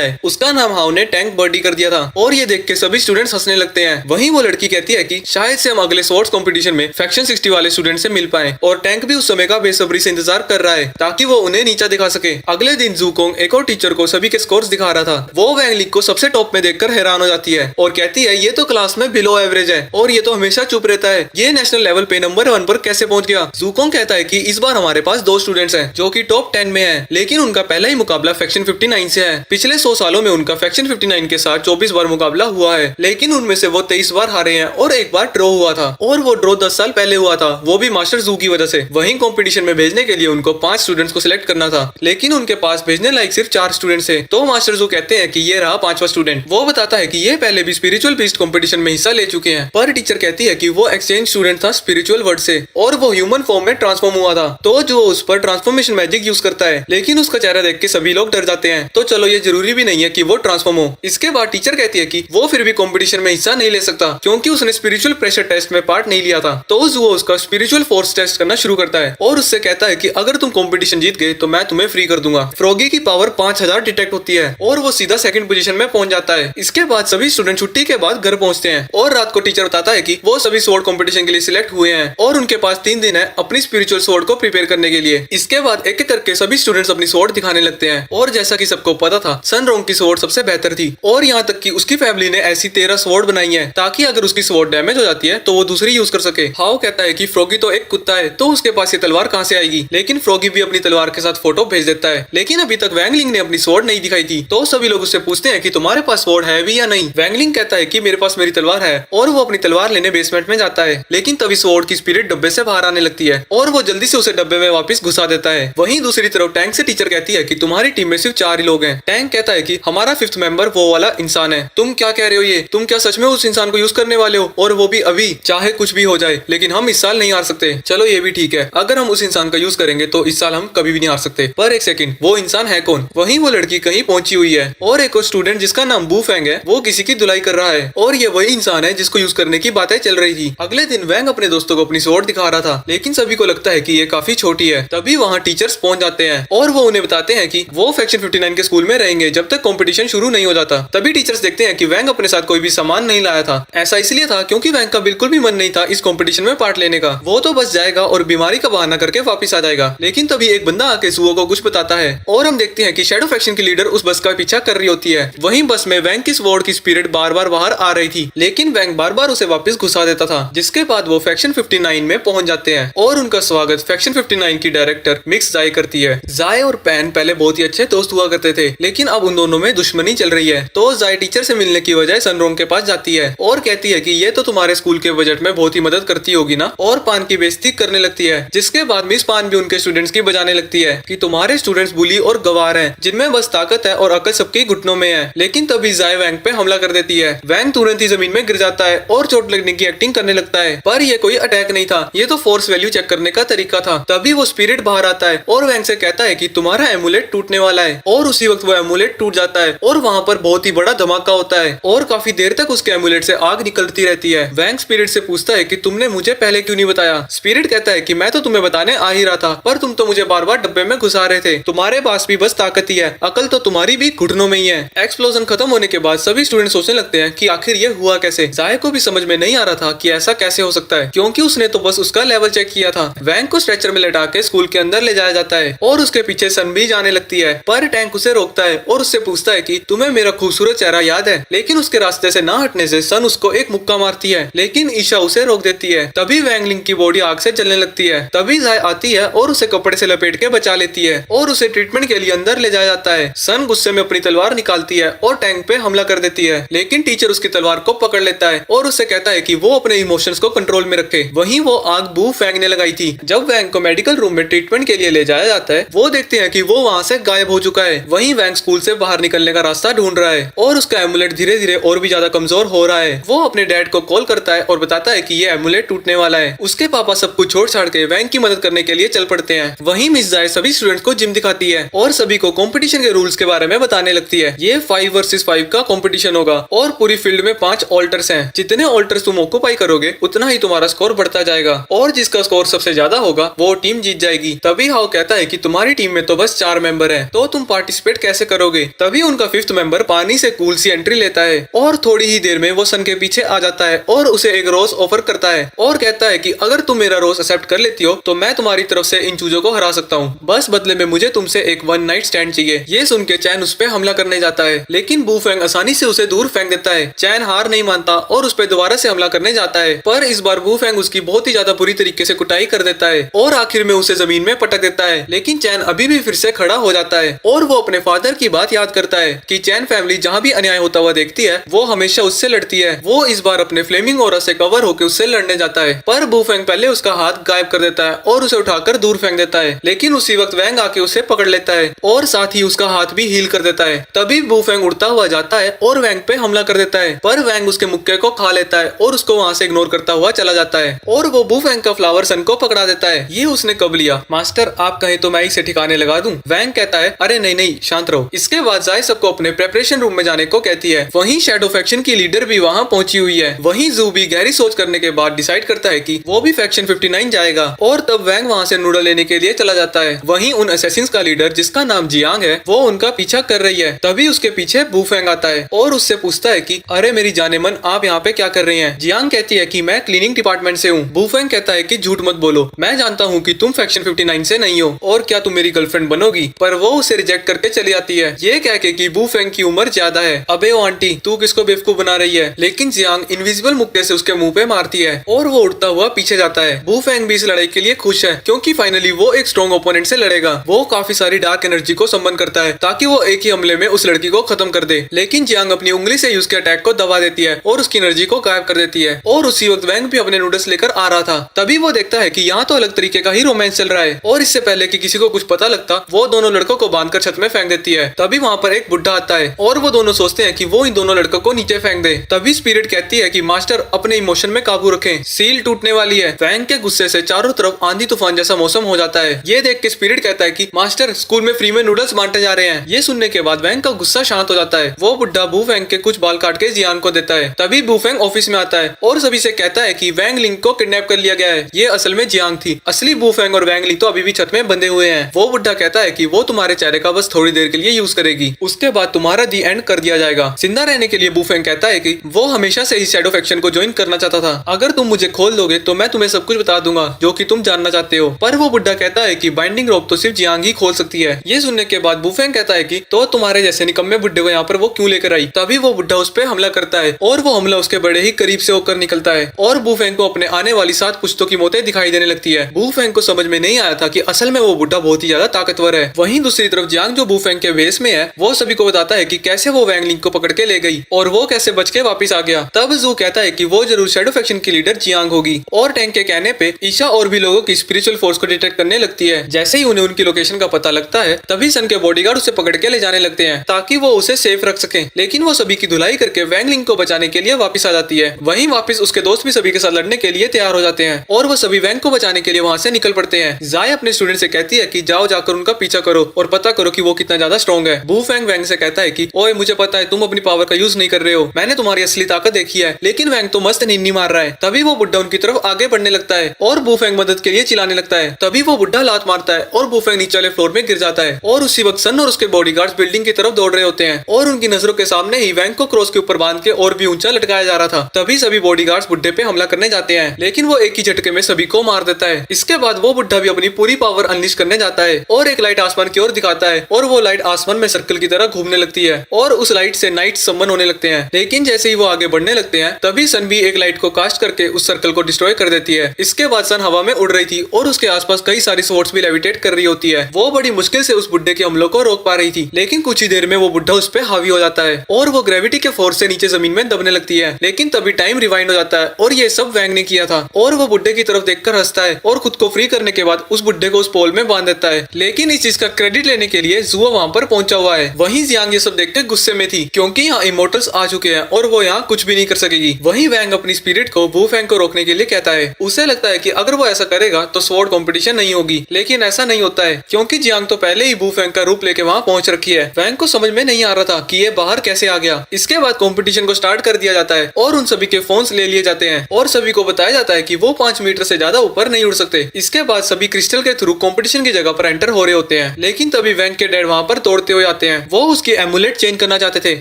है। उसका नाम हाउ ने टैंक बर्डी कर दिया था और ये देख के सभी स्टूडेंट्स हंसने लगते हैं। वहीं वो लड़की कहती है कि शायद से हम अगले स्पोर्ट्स कंपटीशन में फैक्शन 60 वाले स्टूडेंट से मिल पाए और टैंक भी उस समय का बेसब्री से इंतजार कर रहा है ताकि वो उन्हें नीचा दिखा सके। अगले दिन जूकोंग एक और टीचर को सभी के स्कोर्स दिखा रहा था। वो वैंग लिंग को सबसे टॉप में देखकर हैरान हो जाती है और कहती है ये तो क्लास में बिलो एवरेज है और ये तो हमेशा चुप रहता है, ये नेशनल लेवल पे नंबर 1 पर कैसे पहुंच गया। जूकोंग कहता है कि इस बार हमारे पास 2 स्टूडेंट्स हैं जो कि टॉप 10 में है, लेकिन उनका पहला ही मुकाबला फैक्शन 59 से है। पिछले 100 सालों में उनका फैक्शन 59 के साथ 24 बार मुकाबला हुआ है, लेकिन उनमें से वो 23 बार हारे हैं और एक बार ड्रॉ हुआ था और वो ड्रॉ 10 साल पहले हुआ था, वो भी मास्टर जू की वजह से। वहीं कंपटीशन में भेजने के लिए उनको 5 स्टूडेंट्स को सिलेक्ट करना था, लेकिन उनके पास भेजने लायक सिर्फ 4 स्टूडेंट्स थे। तो मास्टर जू कहते हैं कि ये रहा 5वां स्टूडेंट। वो बताता है कि ये पहले भी स्पिरिचुअल बीस्ट कंपटीशन में हिस्सा ले चुके हैं, पर टीचर कहती है कि वो एक्सचेंज स्टूडेंट था स्पिरिचुअल वर्ड से और वो ह्यूमन फॉर्म में ट्रांसफॉर्म हुआ था। तो जो उस पर ट्रांसफॉर्मेशन मैजिक यूज करता है, लेकिन उसका चेहरा देख के सभी लोग डर जाते हैं। तो चलो ये जरूरी भी नहीं है कि वो ट्रांसफॉर्म हो। इसके बाद टीचर कहती है कि वो फिर भी कंपटीशन में हिस्सा नहीं ले सकता क्योंकि उसने स्पिरिचुअल प्रेशर टेस्ट में पार्ट नहीं लिया था। तो वो उसका स्पिरिचुअल फोर्स टेस्ट करना शुरू करता है और उससे कहता है कि अगर तुम कंपटीशन जीत गए तो मैं तुम्हें फ्री कर दूंगा। फ्रॉगी की पावर 5000 डिटेक्ट होती है और वो सीधा सेकंड पोजीशन में पहुंच जाता है। इसके बाद सभी स्टूडेंट छुट्टी के बाद घर पहुंचते हैं और रात को टीचर बताता है कि वो सभी स्वॉर्ड कंपटीशन के लिए सिलेक्ट हुए हैं और उनके पास 3 दिन है अपनी स्पिरिचुअल स्वॉर्ड को प्रिपेयर करने के लिए। इसके बाद एक एक करके सभी स्टूडेंट्स अपनी स्वॉर्ड दिखाने लगते हैं और जैसा कि सबको पता था सन रोंग की स्वॉर्ड सबसे बेहतर थी और यहाँ तक कि उसकी फैमिली ने ऐसी 13 स्वॉर्ड बनाई है ताकि अगर उसकी स्वॉर्ड डैमेज हो जाती है तो वो दूसरी यूज कर सके। हाउ कहता है कि फ्रॉगी तो एक कुत्ता है तो उसके पास ये तलवार कहाँ से आएगी, लेकिन फ्रॉगी भी अपनी तलवार के साथ फोटो भेज देता है। लेकिन अभी तक वैंगलिंग ने अपनी स्वॉर्ड नहीं दिखाई थी, तो सभी लोग उससे पूछते हैं कि तुम्हारे पास स्वॉर्ड है भी या नहीं। वैंगलिंग कहता है कि मेरे पास मेरी तलवार है और वो अपनी तलवार लेने बेसमेंट में जाता है, लेकिन तभी स्वॉर्ड की स्पिरिट डब्बे से बाहर आने लगती है और वो जल्दी से उसे डब्बे में वापस घुसा देता है। वहीं दूसरी तरफ टैंक से टीचर कहती है कि तुम्हारी टीम में सिर्फ 4 ही लोग हैं। टैंक कहता है कि हमारा 5th मेंबर वो वाला इंसान है। तुम क्या कह रहे हो, ये तुम क्या सच में उस इंसान को यूज करने वाले हो, और वो भी अभी, चाहे कुछ भी हो जाए, लेकिन हम इस साल नहीं हार सकते। चलो ये भी ठीक है, अगर हम उस इंसान का यूज करेंगे तो इस साल हम कभी भी नहीं हार सकते। पर एक सेकंड, वो इंसान है कौन? वहीं वो लड़की कहीं पहुंची हुई है और एक और स्टूडेंट जिसका नाम बू फेंग है वो किसी की धुलाई कर रहा है और ये वही इंसान है जिसको यूज करने की बातें चल रही थी। अगले दिन वैंग अपने दोस्तों को अपनी स्वॉर्ड दिखा रहा था, लेकिन सभी को लगता है कि ये काफी छोटी है। तभी वहाँ टीचर्स पहुंच जाते हैं और वो उन्हें बताते हैं कि वो फैक्शन 59 के स्कूल में रहेंगे जब तक कंपटीशन शुरू नहीं हो जाता। तभी टीचर्स देखते हैं कि वैंग अपने साथ कोई भी सामान नहीं लाया था। ऐसा इसलिए था क्योंकि वैंग का बिल्कुल भी मन नहीं था इस कंपटीशन में पार्ट लेने का। वो तो बस जाएगा और बीमारी का बहाना करके वापस आ जाएगा। लेकिन तभी एक बंदा आके सुओ को कुछ बताता है और हम देखते हैं कि शैडो फैक्शन की लीडर उस बस का पीछा कर रही होती है। वहीं बस में वैंग की स्वॉर्ड की स्पिरिट बार बार बाहर आ रही थी, लेकिन वैंग बार बार उसे वापस घुसा देता था। जिसके बाद वो फैक्शन 59 में पहुंच जाते हैं और उनका स्वागत फैक्शन 59 की डायरेक्टर मिक्स जाय करती है। जाय और पैन पहले बहुत ही अच्छे दोस्त हुआ करते थे, लेकिन अब उन दोनों में दुश्मनी चल रही है। तो जाय टीचर से मिलने की बजाय सनरोंग के पास जाती है और कहती है कि ये तो तुम्हारे स्कूल के बजट में बहुत ही मदद करती होगी ना, और पान की बेइज्जती करने लगती है। जिसके बाद मिस पान भी उनके स्टूडेंट्स की बजाने लगती है कि तुम्हारे स्टूडेंट्स बुली और गवार हैं जिनमें बस ताकत है और अकल सबके घुटनों में है। लेकिन तभी जाय वैंग पे हमला कर देती है। वैंग तुरंत ही जमीन में गिर जाता है और चोट लगने की एक्टिंग करने लगता है, पर ये कोई अटैक नहीं था, ये तो फोर्स वैल्यू चेक करने का तरीका था। तभी वो स्पिरिट बाहर आता है और वैंग से कहता है कि तुम्हारा एमुलेट टूटने वाला है, और उसी वक्त वो एमुलेट टूट जाता है और वहाँ पर बहुत ही बड़ा धमाका होता है और काफी देर तक उसके एमुलेट से आग निकलती रहती है। वैंग स्पिरिट से पूछता है कि तुमने मुझे पहले क्यों नहीं बताया। स्पिरिट कहता है कि मैं तो तुम्हें बताने आ ही रहा था, पर तुम तो मुझे बार बार डब्बे में घुसा रहे थे। तुम्हारे पास भी बस ताकत ही है, अकल तो तुम्हारी भी घुटनों में ही है। एक्सप्लोजन खत्म होने के बाद सभी स्टूडेंट सोचने लगते हैं कि आखिर ये हुआ कैसे। जाय को भी समझ में नहीं आ रहा था कि ऐसा कैसे हो सकता है, क्योंकि उसने तो बस उसका लेवल चेक किया था। वैंग को स्ट्रेचर में लेटा के स्कूल के अंदर ले जाया जाता है और उसके पीछे सन भी जाने लगती है, पर टैंक उसे रोकता है और उससे पूछता है कि तुम्हें मेरा खूबसूरत चेहरा याद है। लेकिन उसके रास्ते से ना हटने से सन उसको एक मुक्का मारती है, लेकिन ईशा उसे रोक देती है। तभी वैंगलिंग की बॉडी आग से जलने लगती है। तभी जाय आती है और उसे कपड़े से लपेट के बचा लेती है और उसे ट्रीटमेंट के लिए अंदर ले जाया जाता है। सन गुस्से में अपनी तलवार निकालती है और टैंक पे हमला कर देती है, लेकिन टीचर उसकी तलवार को पकड़ लेता है और उससे कहता है कि वो अपने इमोशंस को कंट्रोल में रखे। वहीं वो आग बू फेंग ने लगाई थी। जब वैंग को मेडिकल रूम में ट्रीटमेंट के लिए ले जाया जाता है, वो देखते हैं कि वो वहाँ से गायब हो चुका है। वहीं वैंग स्कूल से बाहर निकलने का रास्ता ढूंढ रहा है और उसका एमुलेट धीरे धीरे और भी ज्यादा कमजोर हो रहा है। वो अपने डैड को कॉल करता है और बताता है कि ये एमुलेट टूटने वाला है। उसके पापा सब कुछ छोड़ छाड़ के वैंग की मदद करने के लिए चल पड़ते हैं। वहीं मिस जाय सभी स्टूडेंट्स को जिम दिखाती है और सभी को कंपटीशन के रूल्स के बारे में बताने लगती है। ये 5 वर्सेस 5 का कंपटीशन होगा और पूरी फील्ड में 5 ऑल्टर्स हैं। जितने ऑल्टर्स तुम ऑक्यूपाई करोगे उतना ही तुम्हारा स्कोर बढ़ता जाएगा और जिसका स्कोर सबसे ज्यादा होगा वो टीम जीत जाएगी। तभी हाओ कहता है कि तुम्हारी टीम में तो बस 4 मेंबर हैं, तो तुम पार्टिसिपेट कैसे करोगे। तभी उनका 5th मेंबर पानी से कूल सी एंट्री लेता है और थोड़ी ही देर में वो सन के पीछे आ जाता है और उसे एक रोज ऑफर करता है और कहता है कि अगर तुम मेरा रोज एक्सेप्ट कर लेती हो तो मैं तुम्हारी तरफ से इन चूजों को हरा सकता हूँ, बस बदले में मुझे तुमसे एक 1 नाइट स्टैंड चाहिए। ये सुन के चैन उस पे हमला करने जाता है, लेकिन बू फेंग आसानी से उसे दूर फेंक देता है। चैन हार नहीं मानता और उस पे दोबारा से हमला करने जाता है, पर इस बार बू फेंग उसकी बहुत ही ज्यादा बुरी तरीके से कुटाई कर देता है और आखिर में उसे जमीन में पटक देता है। लेकिन चैन अभी भी फिर से खड़ा हो जाता है और वो अपने फादर की बात याद करता है कि चैन फैमिली जहाँ भी अन्याय होता हुआ देखती है वो हमेशा उससे लड़ती है। वो इस बार अपने फ्लेमिंग ऑरा से कवर होकर उससे लड़ने जाता है, पर बू फेंग पहले उसका हाथ गायब कर देता है और उसे उठाकर दूर फेंक देता है। लेकिन उसी वक्त वैंग आके उसे पकड़ लेता है और साथ ही उसका हाथ भी हील कर देता है। तभी बू फेंग उड़ता हुआ जाता है और वैंग पे हमला कर देता है, पर वैंग उसके मुक्के को खा लेता है और उसको वहाँ से इग्नोर करता हुआ चला जाता है और वो बू फेंग का फ्लावर सन को पकड़ा देता है। ये उसने कब लिया? मास्टर आप कहें तो मैं इसे ठिकाने लगा दूं। वैंग कहता है अरे नहीं नहीं शांत रहो। इसके बाद जाय सबको अपने प्रेपरेशन रूम में जाने को कहती है। वहीं शैडो फैक्शन की लीडर भी वहाँ पहुंची हुई है। वहीं जू भी गहरी सोच करने के बाद डिसाइड करता है कि वो भी फैक्शन 59 जाएगा और तब वैंग वहाँ से नूडल लेने के लिए चला जाता है। वहीं उन असैसिन्स का लीडर जिसका नाम जियांग है वो उनका पीछा कर रही है। तभी उसके पीछे बू फेंग आता है और उससे पूछता है कि अरे मेरी जाने मन आप यहाँ पे क्या कर रही हैं? जियांग कहती है कि मैं क्लीनिंग डिपार्टमेंट से हूँ। बू फेंग कहता है कि झूठ मत बोलो, मैं जानता हूँ कि तुम फैक्शन 59 से नहीं हो और क्या तुम मेरी गर्लफ्रेंड बनोगी? पर वो उसे रिजेक्ट करके चली आती है, ये कह के कि बू फेंग की उम्र ज्यादा है। अबे ओ आंटी तू किसको बेवकूफ बना रही है? लेकिन जियांग इनविजिबल मुक्के से उसके मुंह पे मारती है और वो उड़ता हुआ पीछे जाता है। बू फेंग भी इस लड़ाई के लिए खुश है क्योंकि फाइनली वो एक स्ट्रॉन्ग ओपोनेंट से लड़ेगा। वो काफी सारी डार्क एनर्जी को सम्मन करता है ताकि वो एक ही हमले में उस लड़की को खत्म कर दे। लेकिन जियांग अपनी उंगली से उसके अटैक को दबा देती है और उसकी एनर्जी को गायब कर देती है। और उसी वक्त वैंग भी अपने नूडल्स लेकर आ रहा था। तभी वो देखता है कि यहाँ तो अलग तरीके का ही रोमांस चल रहा है और इससे पहले कि किसी को कुछ पता लगता वो दोनों लड़कों को बांधकर छत में फेंक देती है। तभी वहाँ पर एक बुढ़ा आता है और वो दोनों सोचते हैं कि वो इन दोनों लड़कों को नीचे फेंक दे। तभी स्पिरिट कहती है कि मास्टर अपने इमोशन में काबू रखें, सील टूटने वाली है। वैंग के गुस्से से चारों तरफ आंधी तूफान जैसा मौसम हो जाता है। ये देख के स्पिरिट कहता है कि मास्टर स्कूल में फ्री में नूडल्स बांटे जा रहे हैं। ये सुनने के बाद वैंग का गुस्सा शांत हो जाता है। वो बुढ़ा बू फेंग के कुछ बाल काट के जियांग को देता है। तभी बू फेंग ऑफिस में आता है और सभी से कहता है कि वैंग लिंग को किडनैप कर लिया गया है, ये असल में जियांग थी। असली बू फेंग और वैंग लिंग तो अभी भी छत में बंधे हुए हैं। वो बुढ़ा कहता है कि वो तुम्हारे चेहरे का बस थोड़ी देर के लिए यूज करेगी, उसके बाद तुम्हारा दी एंड कर दिया जाएगा। जिंदा रहने के लिए बू फेंग कहता है कि वो हमेशा से ही शैडो फैक्शन को ज्वाइन करना चाहता था। अगर तुम मुझे खोल दोगे तो मैं तुम्हें सब कुछ बता दूंगा जो कि तुम जानना चाहते हो। पर वो बुढ़ा कहता है कि बाइंडिंग रोप तो सिर्फ जियांग ही खोल सकती है। ये सुनने के बाद बू फेंग कहता है कि तो तुम्हारे जैसे निकम्मे बुढ़े को यहाँ पर वो क्यों लेकर आई? तभी वो बुढ़ा उस पर हमला करता है और वो हमला उसके बड़े ही करीब से होकर निकलता है और बू फेंग को अपने आने वाली 7 पुश्तों की मौतें दिखाई देने लगती है। बू फेंग को समझ में नहीं आया था कि असल में वो बुढ़ा बहुत ही ज्यादा ताकतवर है। वहीं दूसरी तरफ जियांग जो बू फेंग के वेश में है वो सभी को बताता है कि कैसे वो वैंग लिंग को पकड़ के ले गई और वो कैसे बच के वापिस आ गया। तब जू कहता है कि वो जरूर शैडो फैक्शन की लीडर जियांग होगी और टैंक के कहने पे ईशा और भी लोगों की स्पिरिचुअल फोर्स को डिटेक्ट करने लगती है। जैसे ही उन्हें उनकी लोकेशन का पता लगता है तभी सन के बॉडीगार्ड उसे पकड़ के ले जाने लगते हैं ताकि वो उसे सेफ रख सके। लेकिन वो सभी की धुलाई करके वैंग लिंग को बचाने के लिए वापस आ जाती है। वहीं वापस उसके दोस्त भी सभी के साथ लड़ने के लिए तैयार हो जाते हैं और वो सभी वैंग को बचाने के लिए वहाँ से निकल पड़ते हैं। जाय अपने स्टूडेंट से कहती है कि जाओ जाकर उनका पीछा करो और पता करो कि वो कितना ज्यादा स्ट्रॉन्ग है। बू फेंग वैंग से कहता है कि ओए मुझे पता है तुम अपनी पावर का यूज नहीं कर रहे हो, मैंने तुम्हारी असली ताकत देखी है। लेकिन वैंग तो मस्त निन्नी मार रहा है। तभी वो बुढ़ा उनकी तरफ आगे बढ़ने लगता है और बू फेंग मदद के लिए चिल्लाने लगता है। तभी वो बुढ़ा लात मारता है और बू फेंग नीचे वाले फ्लोर में गिर जाता है और उसी वक्त सन और उसके बॉडीगार्ड्स बिल्डिंग की तरफ दौड़ रहे होते हैं और उनकी नजरों के सामने ही वैंग को क्रॉस के ऊपर बांध के और भी ऊंचा लटकाया जा रहा था। तभी सभी बॉडीगार्ड्स बुढ़े पे हमला करने जाते हैं लेकिन वो एक ही झटके में सभी को मार देता है। इसके बाद वो बुढ़ा भी अपनी पूरी पावर अनलिश करने जाता है और एक लाइट आसमान की ओर दिखाता है और वो लाइट आसमान में सर्कल की तरह घूमने लगती है और उस लाइट से नाइट समन होने लगते हैं। लेकिन जैसे ही वो आगे बढ़ने लगते हैं तभी सन भी एक लाइट को कास्ट करके उस सर्कल को डिस्ट्रॉय कर देती है। इसके बाद सन हवा में उड़ रही थी और उसके आसपास कई सारी स्वॉर्ड्स भी लेविटेट कर रही होती है। वो बड़ी मुश्किल से उस बुढ़े के हमलों को रोक पा रही थी लेकिन कुछ ही देर में वो बुढ़ा उस पर हावी हो जाता है और वो ग्रेविटी के फोर्स से नीचे जमीन में दबने लगती है। लेकिन तभी टाइम रिवाइंड हो जाता है और ये सब वैंग ने किया था और वो बुढ़े की तरफ देखकर हंसता है और खुद को फ्री करने के बाद उस बुढ़े को उस पोल में बांध देता है। लेकिन इस चीज का क्रेडिट लेने के लिए जुआ वहाँ पर पहुंचा हुआ है। वहीं जियांग ये सब देखते गुस्से में थी क्योंकि यहाँ इमोर्टल्स आ चुके हैं और वो यहाँ कुछ भी नहीं कर सकेगी। वहीं वैंग अपनी स्पिरिट को बू फेंग को रोकने के लिए कहता है। उसे लगता है कि अगर वो ऐसा करेगा तो स्वॉर्ड कंपटीशन नहीं होगी, लेकिन ऐसा नहीं होता है क्योंकि जियांग तो पहले ही बू फेंग का रूप लेके वहाँ पहुंच रखी है। वैंग को समझ में नहीं आ रहा था कि ये बाहर कैसे आ गया। इसके बाद कंपटीशन को स्टार्ट कर दिया जाता है और उन सभी के फोन्स ले लिए जाते हैं और सभी को बताया जाता है कि वो 5 मीटर से ज्यादा ऊपर नहीं उड़ सकते। इसके बाद सभी क्रिस्टल पोर्टल के थ्रू कंपटीशन की जगह पर एंटर हो रहे होते हैं। लेकिन तभी वैंग के डैड वहाँ पर तोड़ते हुए आते हैं। वो उसकी एमुलेट चेंज करना चाहते थे,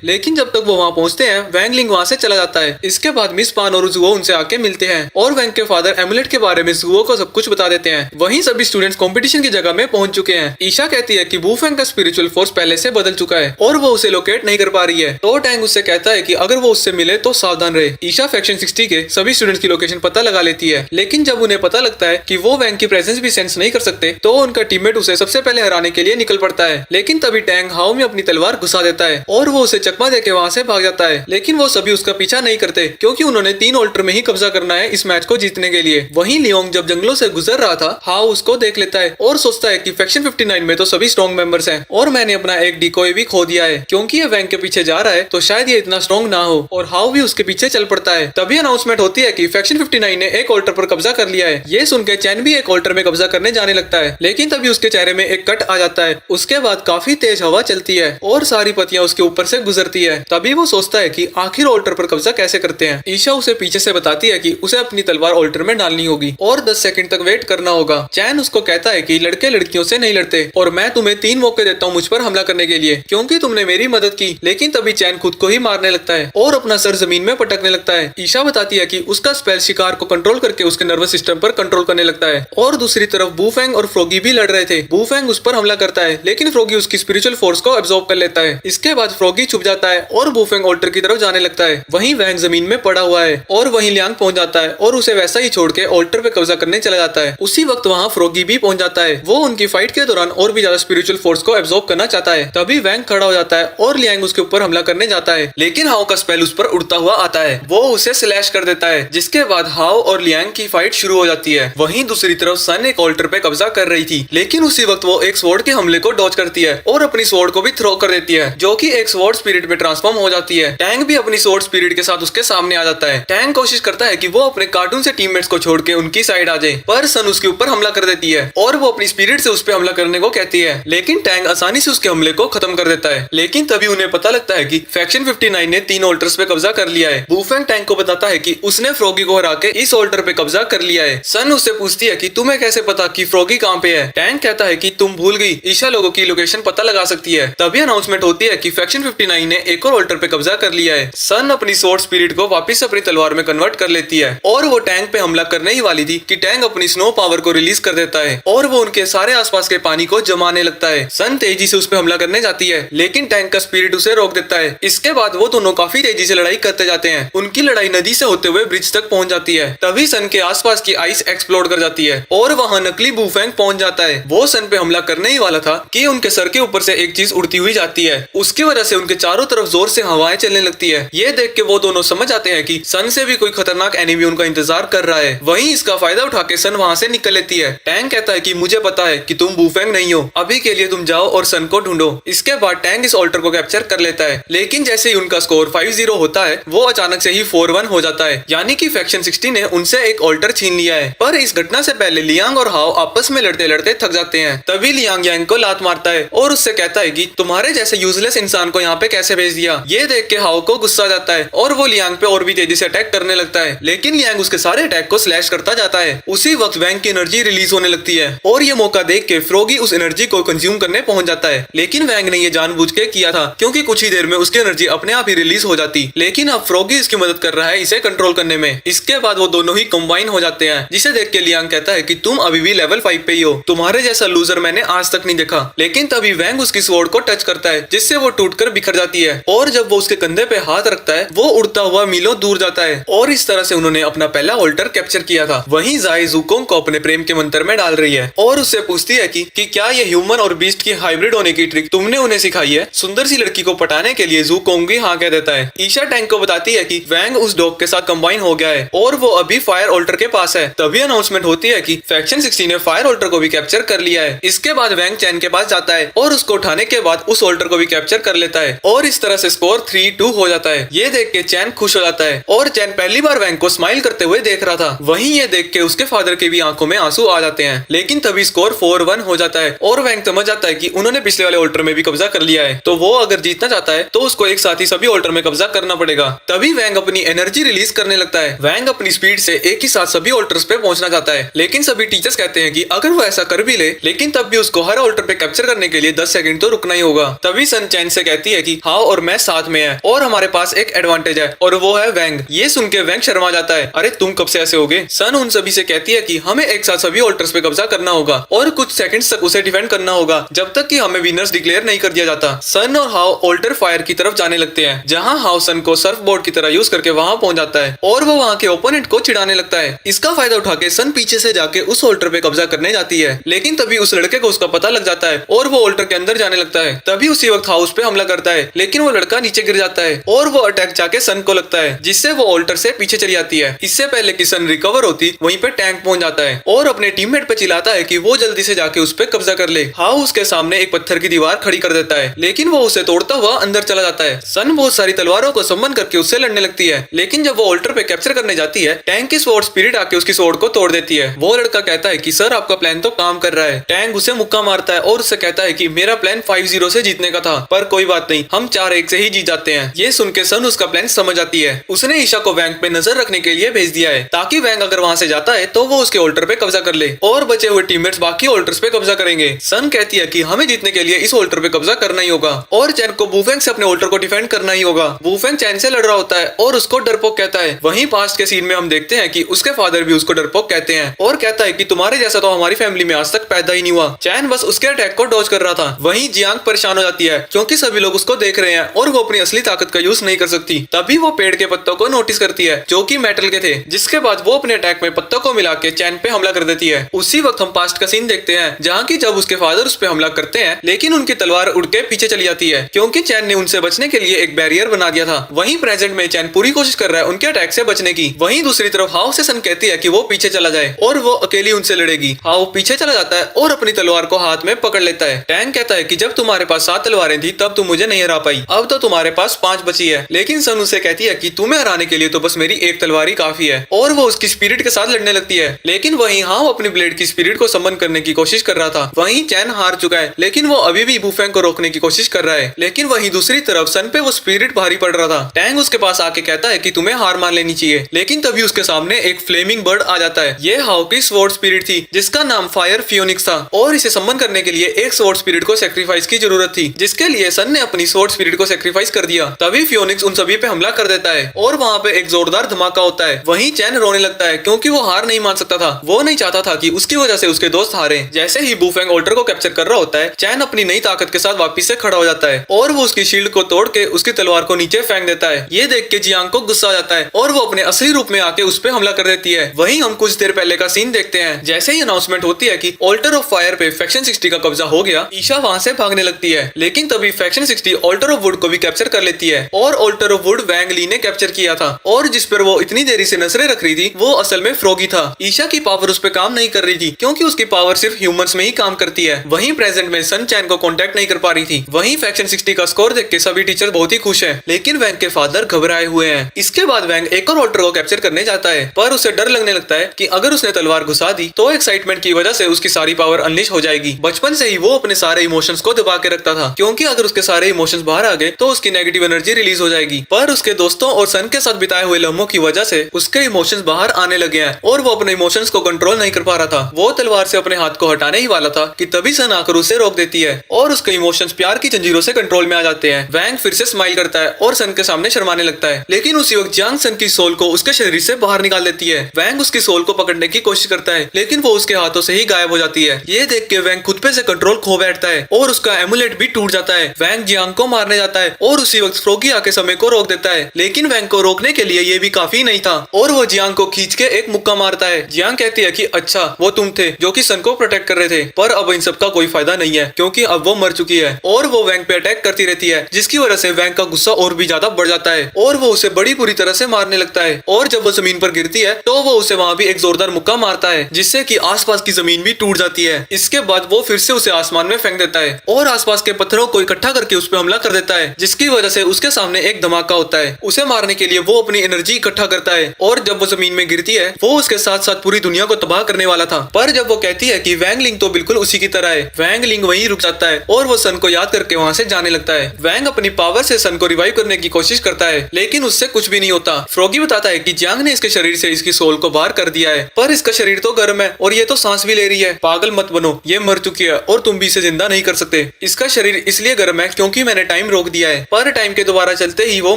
लेकिन जब तक वो वहाँ पहुँचते हैं वैंग लिंग वहाँ से चला जाता है। इसके बाद मिस पान और जुओ उनसे आके मिलते हैं और वैंग के फादर एमुलेट के बारे में जुओ को सब कुछ बता देते हैं। वहीं सभी स्टूडेंट्स कंपटीशन की जगह में पहुंच चुके हैं। ईशा कहती है कि वूफेंग का स्पिरिचुअल फोर्स पहले से बदल चुका है और वो उसे लोकेट नहीं कर पा रही है। तो टैंग उससे कहता है कि अगर वो उससे मिले तो सावधान रहे। ईशा फैक्शन 60 के सभी स्टूडेंट्स की लोकेशन पता लगा लेती है, लेकिन जब उन्हें पता लगता है कि वो वैंग की प्रेजेंस भी सेंस नहीं कर सकते तो उनका टीममेट उसे सबसे पहले हराने के लिए निकल पड़ता है। लेकिन तभी टैंग हाउ में अपनी तलवार घुसा देता है और वो उसे चकमा देके वहाँ से भाग जाता है। लेकिन वो सभी उसका पीछा नहीं करते क्योंकि उन्होंने 3 ऑल्टर में ही कब्जा करना है इस मैच को जीतने के लिए। वहीं लियोंग जब जंगलों से गुजर रहा था, हाउ उसको देख लेता है और सोचता है कि फैक्शन 59 में तो सभी स्ट्रॉन्ग मेंबर्स हैं और मैंने अपना एक डिकोय भी खो दिया है। क्योंकि ये वैंग के पीछे जा रहा है तो शायद ये इतना स्ट्रॉन्ग ना हो, और हाउ भी उसके पीछे चल पड़ता है। तभी अनाउंसमेंट होती है कि फैक्शन 59 ने एक ऑल्टर पर कब्जा कर लिया है। ये सुनकर चैन भी एक ऑल्टर में कब्जा करने जाने लगता है, लेकिन तभी उसके चेहरे में एक कट आ जाता है। उसके बाद काफी तेज हवा चलती है और सारी पत्तियां उसके ऊपर से गुजरती है। तभी वो सोचता है कि आखिर ऑल्टर पर कब्जा कैसे करते हैं। ईशा उसे पीछे से बताती है कि उसे अपनी तलवार ऑल्टर में डालनी होगी और 10 सेकंड तक वेट करना होगा। चैन उसको कहता है कि लड़के लड़कियों से नहीं लड़ते और मैं तुम्हें 3 मौके देता हूँ मुझ पर हमला करने के लिए क्योंकि तुमने मेरी मदद की। लेकिन तभी चैन खुद को ही मारने लगता है और अपना सर जमीन में पटकने लगता है। ईशा बताती है कि उसका स्पेल शिकार को कंट्रोल करके उसके नर्वस सिस्टम पर कंट्रोल करने लगता है। और दूसरी तरफ वूफेंग और फ्रॉगी भी लड़ रहे थे। वूफेंग उस पर हमला करता है लेकिन फ्रॉगी उसकी स्पिरिचुअल फोर्स को एब्जॉर्ब कर लेता है। इसके बाद फ्रॉगी छुप जाता है और वूफेंग ऑल्टर की तरफ जाने लगता है। वहीं वैंग जमीन में पड़ा हुआ है और वहीं लियांग पहुंच जाता है और उसे वैसा ही छोड़ के ऑल्टर पे कब्जा करने चला जाता है। उसी वक्त वहाँ फ्रॉगी भी पहुंच जाता है। वो उनकी फाइट के दौरान और भी ज्यादा स्पिरिचुअल फोर्स को एब्जॉर्ब करना चाहता है। तभी वैंग खड़ा हो जाता है और लियांग उसके ऊपर हमला करने जाता है, लेकिन हाउ का स्पेल उस पर उड़ता हुआ आता है। वो उसे स्लैश कर देता है, जिसके बाद हाउ और लियांग की फाइट शुरू हो जाती है। वहीं दूसरी तरफ सन एक ऑल्टर पे कब्जा कर रही थी, लेकिन उसी वक्त वो एक स्वॉर्ड के हमले को डॉज करती है और अपनी स्वॉर्ड को भी थ्रो कर देती है, जो कि एक स्वॉर्ड स्पिरिट में ट्रांसफॉर्म हो जाती है। टैंग भी अपनी स्वॉर्ड स्पिरिट के साथ उसके सामने आ जाता है। टैंग कोशिश करता है कि वो अपने कार्टून से टीममेट्स को छोड़ के उनकी साइड आ जाए, पर सन उसके ऊपर हमला कर देती है और वो अपनी स्पिरिट से उस पर हमला करने को कहती है, लेकिन टैंग आसानी से उसके हमले को खत्म कर देता है। लेकिन तभी उन्हें पता लगता है कि फैक्शन 59 ने 3 ऑल्टर्स पे कब्जा कर लिया है। वूफेंग टैंग को बताता है कि उसने फ्रॉगी को हरा के इस ऑल्टर पे कब्जा कर लिया है। सन उससे पूछती है कि तुम्हें कैसे पता कि फ्रॉगी कहाँ पे है। टैंग कहता है कि तुम भूल गई, ईशा लोगों की लोकेशन पता लगा सकती है। तभी अनाउंसमेंट होती है कि फैक्शन 59 ने एक और ऑल्टर पे कब्जा कर लिया है। सन अपनी स्वॉर्ड स्पिरिट को वापस अपनी तलवार में कन्वर्ट कर लेती है और वो टैंग पे हमला करने ही वाली थी कि टैंग अपनी स्नो पावर को रिलीज कर देता है और वो उनके सारे आसपास के पानी को जमाने लगता है। सन तेजी से उस पे हमला करने जाती है, लेकिन टैंग का स्पिरिट उसे रोक देता है। इसके बाद वो दोनों काफी तेजी से लड़ाई करते जाते हैं। उनकी लड़ाई नदी से होते हुए ब्रिज तक पहुंच जाती है। तभी सन के आसपास की आइस एक्सप्लोड कर जाती है और वहां नकली वूफेंग पहुंच जाता है। वो सन पे हमला करने ही वाला था कि उनके सर के ऊपर से एक चीज उड़ती हुई जाती है। उसकी वजह से उनके चारों तरफ जोर से हवाएं चलने लगती है। ये देख के वो दोनों समझ जाते हैं कि सन से भी कोई खतरनाक एनिमी उनका इंतजार कर रहा है। वहीं इसका फायदा उठा के सन वहां से निकल लेती है। टैंग कहता है कि मुझे पता है कि तुम वूफेंग नहीं हो, अभी के लिए तुम जाओ और सन को ढूंढो। इसके बाद टैंग इस ऑल्टर को कैप्चर कर लेता है, लेकिन जैसे ही उनका स्कोर 5-0 होता है वो अचानक से ही 4-1 हो जाता है, यानी कि फैक्शन 60 ने उनसे एक ऑल्टर छीन लिया है। पर इस घटना से पहले लियांग और हाओ आपस में लड़ते लड़ते थक जाते हैं। तभी लियांग यांग को लात मारता है और उससे कहता है कि तुम्हारे जैसे यूजलेस इंसान को यहाँ पे कैसे भेज दिया। ये देख के हाओ को गुस्सा जाता है और वो लियांग पे और भी तेजी से अटैक करने लगता है, लेकिन लियांग उसके सारे अटैक को स्लैश करता जाता है। उसी वक्त वैंग की एनर्जी रिलीज होने लगती है और ये मौका देख के फ्रॉगी उस एनर्जी को कंज्यूम करने पहुंच जाता है, लेकिन वैंग ने ये जानबूझ के किया था क्योंकि कुछ ही देर में उसकी एनर्जी अपने आप ही रिलीज हो जाती। लेकिन अब फ्रॉगी इसकी मदद कर रहा है इसे कंट्रोल करने में। इसके बाद वो दोनों ही कंबाइन हो जाते हैं, जिसे देख के लियांग कहता है कि तुम अभी भी लेवल 5 पे ही हो, तुम्हारे जैसा लूजर मैंने आज तक नहीं देखा। लेकिन तभी वैंग उसकी स्वॉर्ड को टच करता है, जिससे वो टूटकर बिखर जाती है और जब वो उसके कंधे पे हाथ रखता है वो उड़ता हुआ मीलों दूर जाता है और इस तरह से उन्होंने अपना पहला ऑल्टर कैप्चर किया था। वहीं जाई ज़ुकोंग को अपने प्रेम के मंत्र में डाल रही है और उससे पूछती है कि क्या ये ह्यूमन और बीस्ट की हाइब्रिड होने की ट्रिक तुमने उन्हें सिखाई है। सुंदर सी लड़की को पटाने के लिए ज़ुकोंग भी हाँ कह देता है। ईशा टैंक को बताती है कि वैंग उस डॉग के साथ कंबाइन हो गया है और वो अभी फायर ऑल्टर के पास है। तभी अनाउंसमेंट होती है कि फैक्शन 60 ने फायर ऑल्टर को भी कैप्चर कर लिया है। इसके बाद वैंग चैन के पास जाता है और उसको उठाने के बाद उस ऑल्टर को भी कैप्चर कर लेता है और इस तरह से स्कोर 3-2 हो जाता है। ये देख के चैन खुश हो जाता है और चैन पहली बार वैंग को स्माइल करते हुए देख रहा था। वहीं ये देख के उसके फादर की भी आंखों में आंसू आ जाते हैं, लेकिन तभी स्कोर 4-1 हो जाता है और वैंग समझ जाता है कि उन्होंने पिछले वाले ऑल्टर में भी कब्जा कर लिया है, तो वो अगर जीतना चाहता है तो उसको एक साथ ही सभी ऑल्टर में कब्जा करना पड़ेगा। तभी वैंग अपनी एनर्जी रिलीज करने लगता है। वैंग अपनी स्पीड से एक ही साथ सभी ऑल्टर्स पे पहुंचना चाहता है, लेकिन सभी टीचर्स कहते हैं कि अगर वो ऐसा कर भी ले, लेकिन तब भी उसको हर ऑल्टर पे कैप्चर करने के लिए 10 सेकंड तो रुकना ही होगा। तभी सन चैन से कहती है कि हाओ और मैं साथ में है और हमारे पास एक एडवांटेज है और वो है वैंग। ये सुन के वैंग शर्मा जाता है, अरे तुम कब से ऐसे होगे। सन उन सभी से कहती है कि हमें एक साथ सभी ऑल्टर्स पे कब्जा करना होगा और कुछ सेकंड्स तक उसे डिफेंड करना होगा जब तक कि हमें विनर्स डिक्लेयर नहीं कर दिया जाता। सन और हाओ ऑल्टर फायर की तरफ जाने लगते हैं, जहां हाओ सन को सर्फ बोर्ड की तरह यूज करके वहां पहुंच जाता है और वो वहां के ओपोनेंट को चिढ़ाने लगता है। इसका फायदा उठा के सन पीछे से जाके उस ऑल्टर पे कब्जा करने जाती है, लेकिन तभी उस लड़के को उसका पता लग जाता है और वो ऑल्टर के अंदर जाने लगता है। तभी उसी वक्त हाउस पे हमला करता है, लेकिन वो लड़का नीचे गिर जाता है और वो अटैक जाके सन को लगता है, जिससे वो ऑल्टर से पीछे चली जाती है। इससे पहले कि सन रिकवर होती वहीं पे टैंक पहुंच जाता है और अपने टीममेट पे चिल्लाता है कि वो जल्दी से जाके उस पे कब्जा कर ले। हाउ उसके सामने एक पत्थर की दीवार खड़ी कर देता है, लेकिन वो उसे तोड़ता हुआ अंदर चला जाता है। सन बहुत सारी तलवारों को सम्मन करके उससे लड़ने लगती है, लेकिन जब वो ऑल्टर पे कैप्चर करने जाती है, टैंक की स्वॉर्ड स्पिरिट आके उसकी स्वॉर्ड को तोड़ देती है। वो लड़का कहता है कि सर आपका प्लान तो काम कर रहा है। टैंक उसे मुक्का मारता है और उससे कहता है कि मेरा प्लान 5-0 से जीतने का था, पर कोई बात नहीं, हम 4-1 से ही जीत जाते हैं। ये सुन के सन उसका प्लान समझ आती है। उसने ईशा को वैंग पे नजर रखने के लिए भेज दिया है, ताकि वैंग अगर वहां से जाता है तो वो उसके ऑल्टर पे कब्जा कर ले और बचे हुए टीममेट्स बाकी ऑल्टर्स पे कब्जा करेंगे। सन कहती है कि हमें जीतने के लिए इस ऑल्टर पे कब्जा करना ही होगा और चैन को वुफेंग से अपने ऑल्टर को डिफेंड करना ही होगा। वुफेंग चैन से लड़ रहा होता है और उसको डरपोक कहता है। वहीं पास्ट के सीन में हम देखते हैं कि उसके फादर भी उसको डरपोक कहते हैं और कहता है कि तुम्हारे जैसा तो हमारी फैमिली में आज तक पैदा ही नहीं हुआ। चैन बस उसके अटैक को डॉज कर रहा था। वहीं जियांग परेशान हो जाती है क्योंकि सभी लोग उसको देख रहे हैं और वो अपनी असली ताकत का यूज नहीं कर सकती। तभी वो पेड़ के पत्तों को नोटिस करती है जो कि मेटल के थे, जिसके बाद वो अपने अटैक में पत्तों को मिला के चैन पे हमला कर देती है। उसी वक्त हम पास्ट का सीन देखते हैं जहाँ की जब उसके फादर उस पे हमला करते हैं, लेकिन उनकी तलवार उड़ के पीछे चली जाती है क्योंकि चैन ने उनसे बचने के लिए एक बैरियर बना दिया था। वहीं प्रेजेंट में चैन पूरी कोशिश कर रहा है उनके अटैक से बचने की। वहीं दूसरी तरफ हाउ से सन कहती है कि वो पीछे चला जाए और वो अकेली उनसे लड़ेगी। हाउ पीछे चला जाता है और अपनी तलवार को हाथ में पकड़ लेता है। टैंग कहता है कि जब तुम्हारे पास 7 तलवारें थी तब तुम मुझे नहीं हरा पाई, अब तो तुम्हारे पास 5 बची है। लेकिन सन उसे कहती है कि तुम्हें हराने के लिए तो बस मेरी एक तलवार ही काफी है और वो उसकी स्पिरिट के साथ लड़ने लगती है। लेकिन वहीं हाउ अपनी ब्लेड की स्पिरिट को समन करने की कोशिश कर रहा था। वहीं चैन हार चुका है, लेकिन वो अभी भी वुफेंग को रोकने की कोशिश कर रहा है। लेकिन वहीं दूसरी तरफ सन पे वो स्पिरिट भारी पड़ रहा था। टैंग उसके पास आके कहता है कि तुम्हें हार मान लेनी चाहिए, लेकिन तभी उसके सामने एक फ्लेमिंग बर्ड आ जाता है। ये हाउ की स्वॉर्ड स्पिरिट थी जिसका नाम फायर फियोनिक्स था और इसे समन करने के लिए एक स्वॉर्ड स्पिरिट को सेक्रीफाइस की जरूरत थी, जिसके लिए सन ने अपनी स्वॉर्ड स्पिरिट को सेक्रीफाइस कर दिया। तभी फियोनिक्स उन सभी पे हमला कर देता है और वहाँ पे एक जोरदार धमाका होता है। वहीं चैन रोने लगता है क्योंकि वो हार नहीं मान सकता था। वो नहीं चाहता था कि उसकी वजह से उसके दोस्त हारे। जैसे ही वुफेंग ऑल्टर को कैप्चर कर रहा होता है, चैन अपनी नई ताकत के साथ वापिस से खड़ा हो जाता है और वो उसकी शील्ड को तोड़ के उसकी तलवार को नीचे फेंक देता है। ये देख के जियांग को गुस्सा आ जाता है और वो अपने असली रूप में आके उस पे हमला कर देती है। वहीं हम कुछ देर पहले का सीन देखते हैं। जैसे ही अनाउंसमेंट होती है कि ऑल्टर ऑफ फायर पे फैक्शन 60 का कब्जा हो गया, ईशा वहां से भागने लगती है, लेकिन तभी फैक्शन 60 ऑल्टर ऑफ वुड को भी कैप्चर कर लेती है और ऑल्टर ऑफ वुड वैंग ली ने कैप्चर किया था और जिस पर वो इतनी देरी से नजरें रख रही थी वो असल में फ्रॉगी था। ईशा की पावर उस पे काम नहीं कर रही थी क्योंकि उसकी पावर सिर्फ ह्यूमंस में ही काम करती है। वहीं प्रेजेंट में सन चैन को कांटेक्ट नहीं कर पा रही थी। वहीं फैक्शन 60 का स्कोर देख के सभी टीचर बहुत ही खुश हैं, लेकिन वैंग के फादर घबराए हुए हैं। इसके बाद वैंग एक और ऑल्टर को कैप्चर करने जाता है, पर उसे डर लगने लगता है कि अगर उसने तलवार घुसा दी तो एक्साइटमेंट की वजह से उसकी सारी पावर अनलिश हो जाएगी। बचपन से ही वो अपने सारे इमोशंस को दबा के रखता था क्योंकि अगर उसके सारे इमोशंस बाहर आ गए तो उसकी नेगेटिव एनर्जी रिलीज हो जाएगी। पर उसके दोस्तों और सन के साथ बिताए हुए लम्हों की वजह से उसके इमोशंस बाहर आने लगे हैं और वो अपने इमोशंस को कंट्रोल नहीं कर पा रहा था। वो तलवार से अपने हाथ को हटाने ही वाला था कि तभी सन आकर उसे रोक देती है और उसके इमोशंस प्यार की जंजीरों से कंट्रोल में आ जाते हैं। वैंग फिर से स्माइल करता है और सन के सामने शर्माने लगता है, लेकिन उसी वक्त जियांग सन की सोल को उसके शरीर से बाहर निकाल देती है। वैंग उसकी सोल को पकड़ने की कोशिश करता है, लेकिन वो उसके हाथों से ही गायब हो जाती है। ये देख के वैंग खुद पे से कंट्रोल खो बैठता है और उसका एमुलेट भी टूट जाता है। वैंग जियांग को मारने जाता है और उसी वक्त फ्रॉगी आके समय को रोक देता है, लेकिन वैंग को रोकने के लिए ये भी काफी नहीं था और वो जियांग को खींच के एक मुक्का मारता है। जियांग कहती है कि अच्छा वो तुम थे जो कि सन को प्रोटेक्ट कर रहे थे, पर अब इन सब का कोई फायदा नहीं है क्योंकि अब वो मर चुकी है। और वो वैंग पे अटैक करती रहती है, जिसकी वजह से वैंग का गुस्सा और भी ज्यादा बढ़ जाता है और वो उसे बड़ी बुरी तरह से मारने लगता है। और जब वो जमीन पर गिरती है तो वो उसे वहाँ भी एक जोरदार मुक्का मारता है, जिससे कि आसपास की जमीन भी टूट जाती है। इसके बाद वो फिर से उसे आसमान में फेंक देता है और आसपास के पत्थरों को इकट्ठा करके उस पर हमला कर देता है, जिसकी वजह से उसके सामने एक धमाका होता है। उसे मारने के लिए वो अपनी एनर्जी इकट्ठा करता है और जब वो जमीन में गिरती है वो उसके साथ साथ पूरी दुनिया को तबाह करने वाला था। पर जब वो कहती है कि वैंग लिंग तो बिल्कुल उसी की तरह है, वैंग लिंग वहीं रुक जाता है और वो सन को याद करके वहाँ से जाने लगता है। वैंग अपनी पावर से सन को रिवाइव करने की कोशिश करता है, लेकिन उससे कुछ भी नहीं होता। फ्रॉगी बताता है कि जियांग ने इसके शरीर से इसकी सोल को बाहर कर दिया है, पर इसका शरीर तो गर्म है और ये तो सांस भी ले रही है। पागल मत बनो, ये मर चुकी है और तुम भी इसे जिंदा नहीं कर सकते। इसका शरीर इसलिए गर्म है क्योंकि मैंने टाइम रोक दिया है, पर टाइम के दोबारा चलते ही वो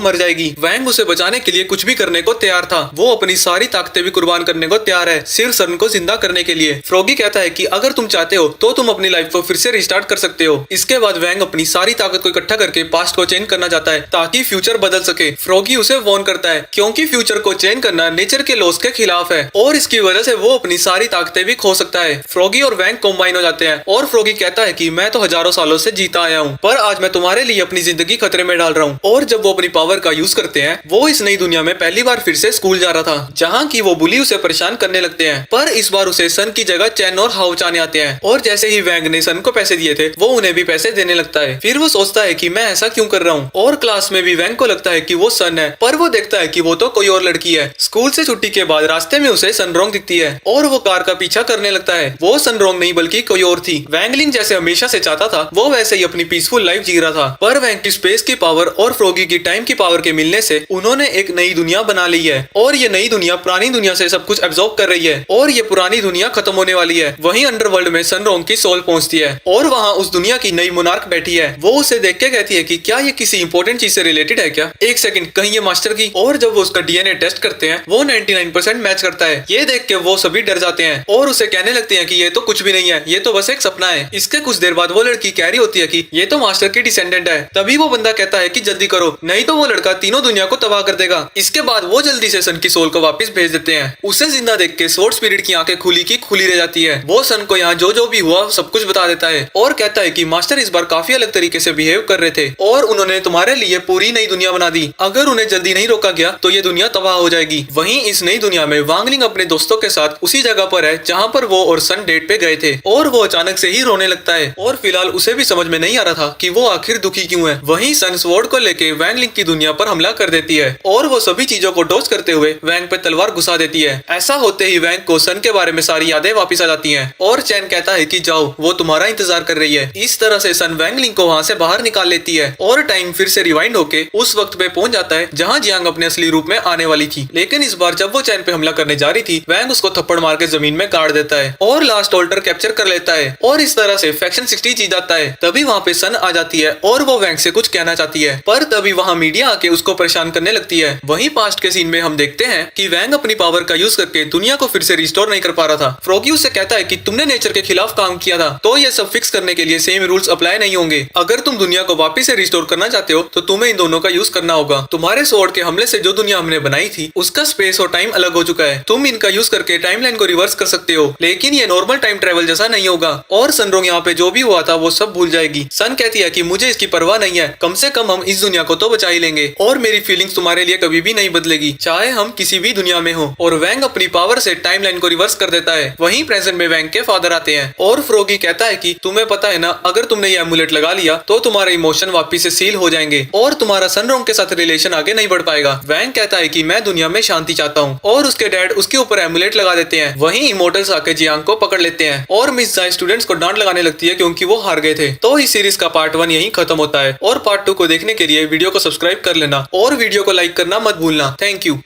मर जाएगी। वैंग उसे बचाने के लिए कुछ भी करने को तैयार था। वो अपनी सारी ताकतें भी कुर्बान करने को तैयार है सिर्फ सन को जिंदा करने के लिए। फ्रॉगी कहता है कि अगर तुम चाहते हो तो तुम अपनी लाइफ को फिर से रिस्टार्ट कर सकते हो। इसके बाद वैंग अपनी सारी ताकत को इकट्ठा करके पास्ट को चेंज करना चाहता है ताकि फ्यूचर बदल सके। फ्रॉगी उसे वार्न करता है क्योंकि फ्यूचर को चेंज करना नेचर के लॉस के खिलाफ है और इसकी वजह से वो अपनी सारी ताकतें भी खो सकता है। फ्रॉगी और वैंग कंबाइन हो जाते हैं और फ्रॉगी कहता है कि मैं तो हजारों सालों से जीता आया हूँ, पर आज मैं तुम्हारे लिए अपनी जिंदगी खतरे में डाल रहा हूँ। और जब वो अपनी पावर का यूज करते हैं, वो इस नई दुनिया में पहली बार फिर से स्कूल जा रहा था जहाँ की वो बुली उसे परेशान करने लगते हैं, पर इस बार उसे सन की जगह चैन और हाउ चाने आते हैं। और जैसे ही वैंग ने सन को पैसे दिए थे, वो उन्हें भी पैसे देने लगता है। फिर वो सोचता है कि मैं ऐसा क्यों कर रहा हूँ। और क्लास में भी वैंग को लगता है कि वो सन है, पर वो देखता है कि वो तो कोई और लड़की है। स्कूल से छुट्टी के बाद रास्ते में उसे सनरोंग दिखती है और वो कार का पीछा करने लगता है। वो सनरोंग नहीं बल्कि कोई और थी। वैंगलिंग जैसे हमेशा से चाहता था, वो वैसे ही अपनी पीसफुल लाइफ जी रहा था, पर वैंग की स्पेस की पावर और फ्रॉगी की टाइम की पावर के मिलने से उन्होंने एक नई दुनिया बना ली है और ये नई दुनिया पुरानी दुनिया से सब कुछ एब्जॉर्ब कर रही है और ये पुरानी दुनिया खत्म होने वाली है। वहीं अंडरवर्ल्ड में सनरोंग की सोल पहुंचती है और वहाँ उस दुनिया की नई मोनार्क बैठी है। वो उसे देख के कहती है कि क्या ये किसी इंपॉर्टेंट चीज से रिलेटेड है क्या? एक सेकंड, कहीं ये मास्टर की? और जब वो उसका डीएनए टेस्ट करते हैं, वो 99% मैच करता है। ये देख के वो सभी डर जाते हैं और उसे कहने लगते हैं कि ये तो कुछ भी नहीं है, ये तो बस एक सपना है। इसके कुछ देर बाद वो लड़की कह रही होती है कि ये तो मास्टर की डिसेंडेंट है। तभी वो बंदा कहता है कि जल्दी करो, नहीं तो वो लड़का तीनों दुनिया को तबाह कर देगा। इसके बाद वो जल्दी से सन की सोल को वापस भेज देते हैं। उसे जिंदा देख के स्वॉर्ड स्पिरिट की आंखें खुली की खुली रह जाती है। वो सन को यहाँ जो भी हुआ सब कुछ बता देता है और कहता है कि मास्टर इस बार काफी अलग तरीके से बिहेव कर रहे थे और उन्होंने तुम्हारे लिए पूरी नई दुनिया बना दी। अगर उन्हें जल्दी नहीं रोका गया तो ये दुनिया तबाह हो जाएगी। वहीं इस नई दुनिया में वांगलिंग अपने दोस्तों के साथ उसी जगह पर है जहाँ पर वो और सन डेट पे गए थे और वो अचानक से ही रोने लगता है और फिलहाल उसे भी समझ में नहीं आ रहा था कि वो आखिर दुखी क्यों है। वहीं सन स्वॉर्ड को लेके वांगलिंग की दुनिया पर हमला कर देती है और वो सभी चीजों को डॉज करते हुए वैंग पे तलवार घुसा देती है। ऐसा होते ही वैंग को सन के बारे में सारी यादें वापस आ जाती हैं और चैन कहता है कि जाओ, वो तुम्हारा इंतजार कर रही है। इस तरह से सन वैंगलिंग को वहाँ से बाहर निकाल लेती है और टाइम फिर से रिवाइंड होके उस वक्त पे पहुंच जाता है जहाँ जियांग अपने असली रूप में आने वाली थी। लेकिन इस बार जब वो चैन पे हमला करने जा रही थी, वैंग उसको थप्पड़ मार के जमीन में गाड़ देता है और लास्ट ऑल्टर कैप्चर कर लेता है और इस तरह से फैक्शन 60 जीत जाता है। तभी वहाँ पे सन आ जाती है और वो वैंग से कुछ कहना चाहती है, पर तभी वहाँ मीडिया आके उसको परेशान करने लगती है। वहीं पास्ट के सीन में हम देखते हैं कि वैंग अपनी पावर का यूज करके दुनिया को फिर से रिस्टोर नहीं कर पा रहा था। फ्रॉगी उससे कहता है कि तुमने नेचर के खिलाफ काम किया था, तो ये सब फिक्स करने के लिए सेम रूल्स अप्लाई नहीं होंगे। अगर तुम दुनिया को वापस से रिस्टोर करना चाहते हो तो तुम्हें इन दोनों का यूज करना होगा। तुम्हारे स्वॉर्ड के हमले से जो दुनिया हमने बनाई थी उसका स्पेस और टाइम अलग हो चुका है। तुम इनका यूज करके टाइमलाइन को रिवर्स कर सकते हो, लेकिन ये नॉर्मल टाइम ट्रेवल जैसा नहीं होगा और सनरोंग यहाँ पे जो भी हुआ था वो सब भूल जाएगी। सन कहती है कि मुझे इसकी परवाह नहीं है, कम से कम हम इस दुनिया को तो बचा ही लेंगे और मेरी फीलिंग्स तुम्हारे लिए कभी भी नहीं बदलेगी, चाहे हम किसी भी दुनिया में हो। और वैंग अपनी पावर से टाइमलाइन को रिवर्स कर देता है। वहीं प्रेजेंट में वैंग के फादर आते हैं और फ्रॉगी कहता है कि तुम्हें पता है ना, अगर तुमने ये एमुलेट लगा लिया तो तुम्हारे इमोशन वापिस से सील हो जाएंगे और तुम्हारा सनरोंग के साथ रिलेशन आगे नहीं बढ़ पाएगा। वैंग कहता है कि मैं दुनिया में शांति चाहता हूँ और उसके डैड उसके ऊपर एमुलेट लगा देते हैं। वहीं इमोर्टल्स आके जियांग को पकड़ लेते हैं और मिस जाए स्टूडेंट्स को डांट लगाने लगती है क्योंकि वो हार गए थे। तो इस सीरीज का पार्ट 1 यहीं खत्म होता है और पार्ट 2 को देखने के लिए वीडियो को सब्सक्राइब कर लेना और वीडियो को लाइक करना मत भूलना। Thank you.